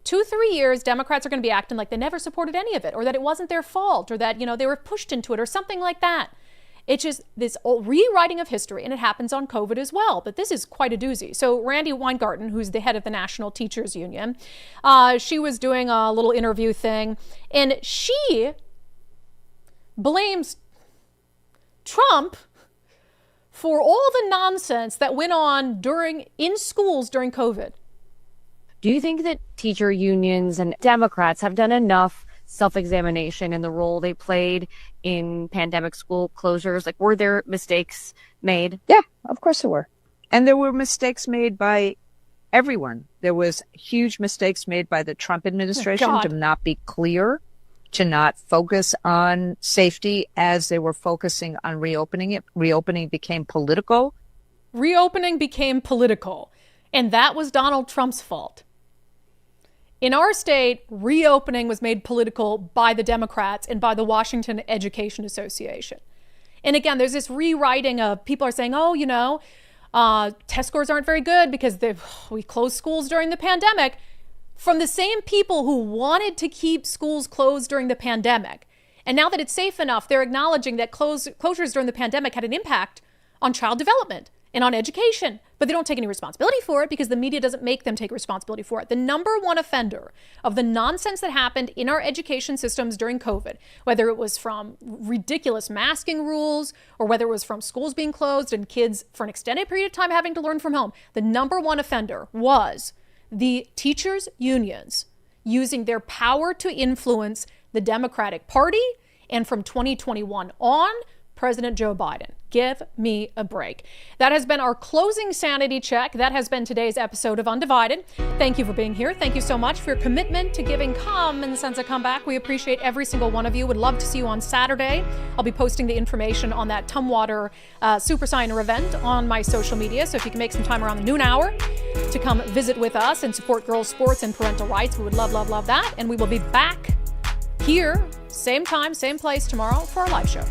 2-3 years, Democrats are gonna be acting like they never supported any of it, or that it wasn't their fault, or that, they were pushed into it, or something like that. It's just this rewriting of history, and it happens on COVID as well. But this is quite a doozy. So Randi Weingarten, who's the head of the National Teachers Union, she was doing a little interview thing, and she blames Trump for all the nonsense that went on in schools during COVID. Do you think that teacher unions and Democrats have done enough self-examination in the role they played in pandemic school closures? Like, were there mistakes made? Yeah, of course there were. And there were mistakes made by everyone. There was huge mistakes made by the Trump administration to not be clear, to not focus on safety as they were focusing on reopening it. Reopening became political. And that was Donald Trump's fault. In our state, reopening was made political by the Democrats and by the Washington Education Association. And again, there's this rewriting of people are saying, test scores aren't very good because we closed schools during the pandemic, from the same people who wanted to keep schools closed during the pandemic. And now that it's safe enough, they're acknowledging that closures during the pandemic had an impact on child development and on education, but they don't take any responsibility for it because the media doesn't make them take responsibility for it. The number one offender of the nonsense that happened in our education systems during COVID, whether it was from ridiculous masking rules or whether it was from schools being closed and kids for an extended period of time having to learn from home, the number one offender was the teachers' unions using their power to influence the Democratic Party and from 2021 on, President Joe Biden. Give me a break. That has been our closing sanity check. That has been today's episode of Undivided. Thank you for being here. Thank you so much for your commitment to giving common sense a comeback. We appreciate every single one of you. Would love to see you on Saturday. I'll be posting the information on that Tumwater Super Signer event on my social media. So if you can make some time around the noon hour to come visit with us and support girls' sports and parental rights, we would love, love, love that. And we will be back here, same time, same place tomorrow for our live show.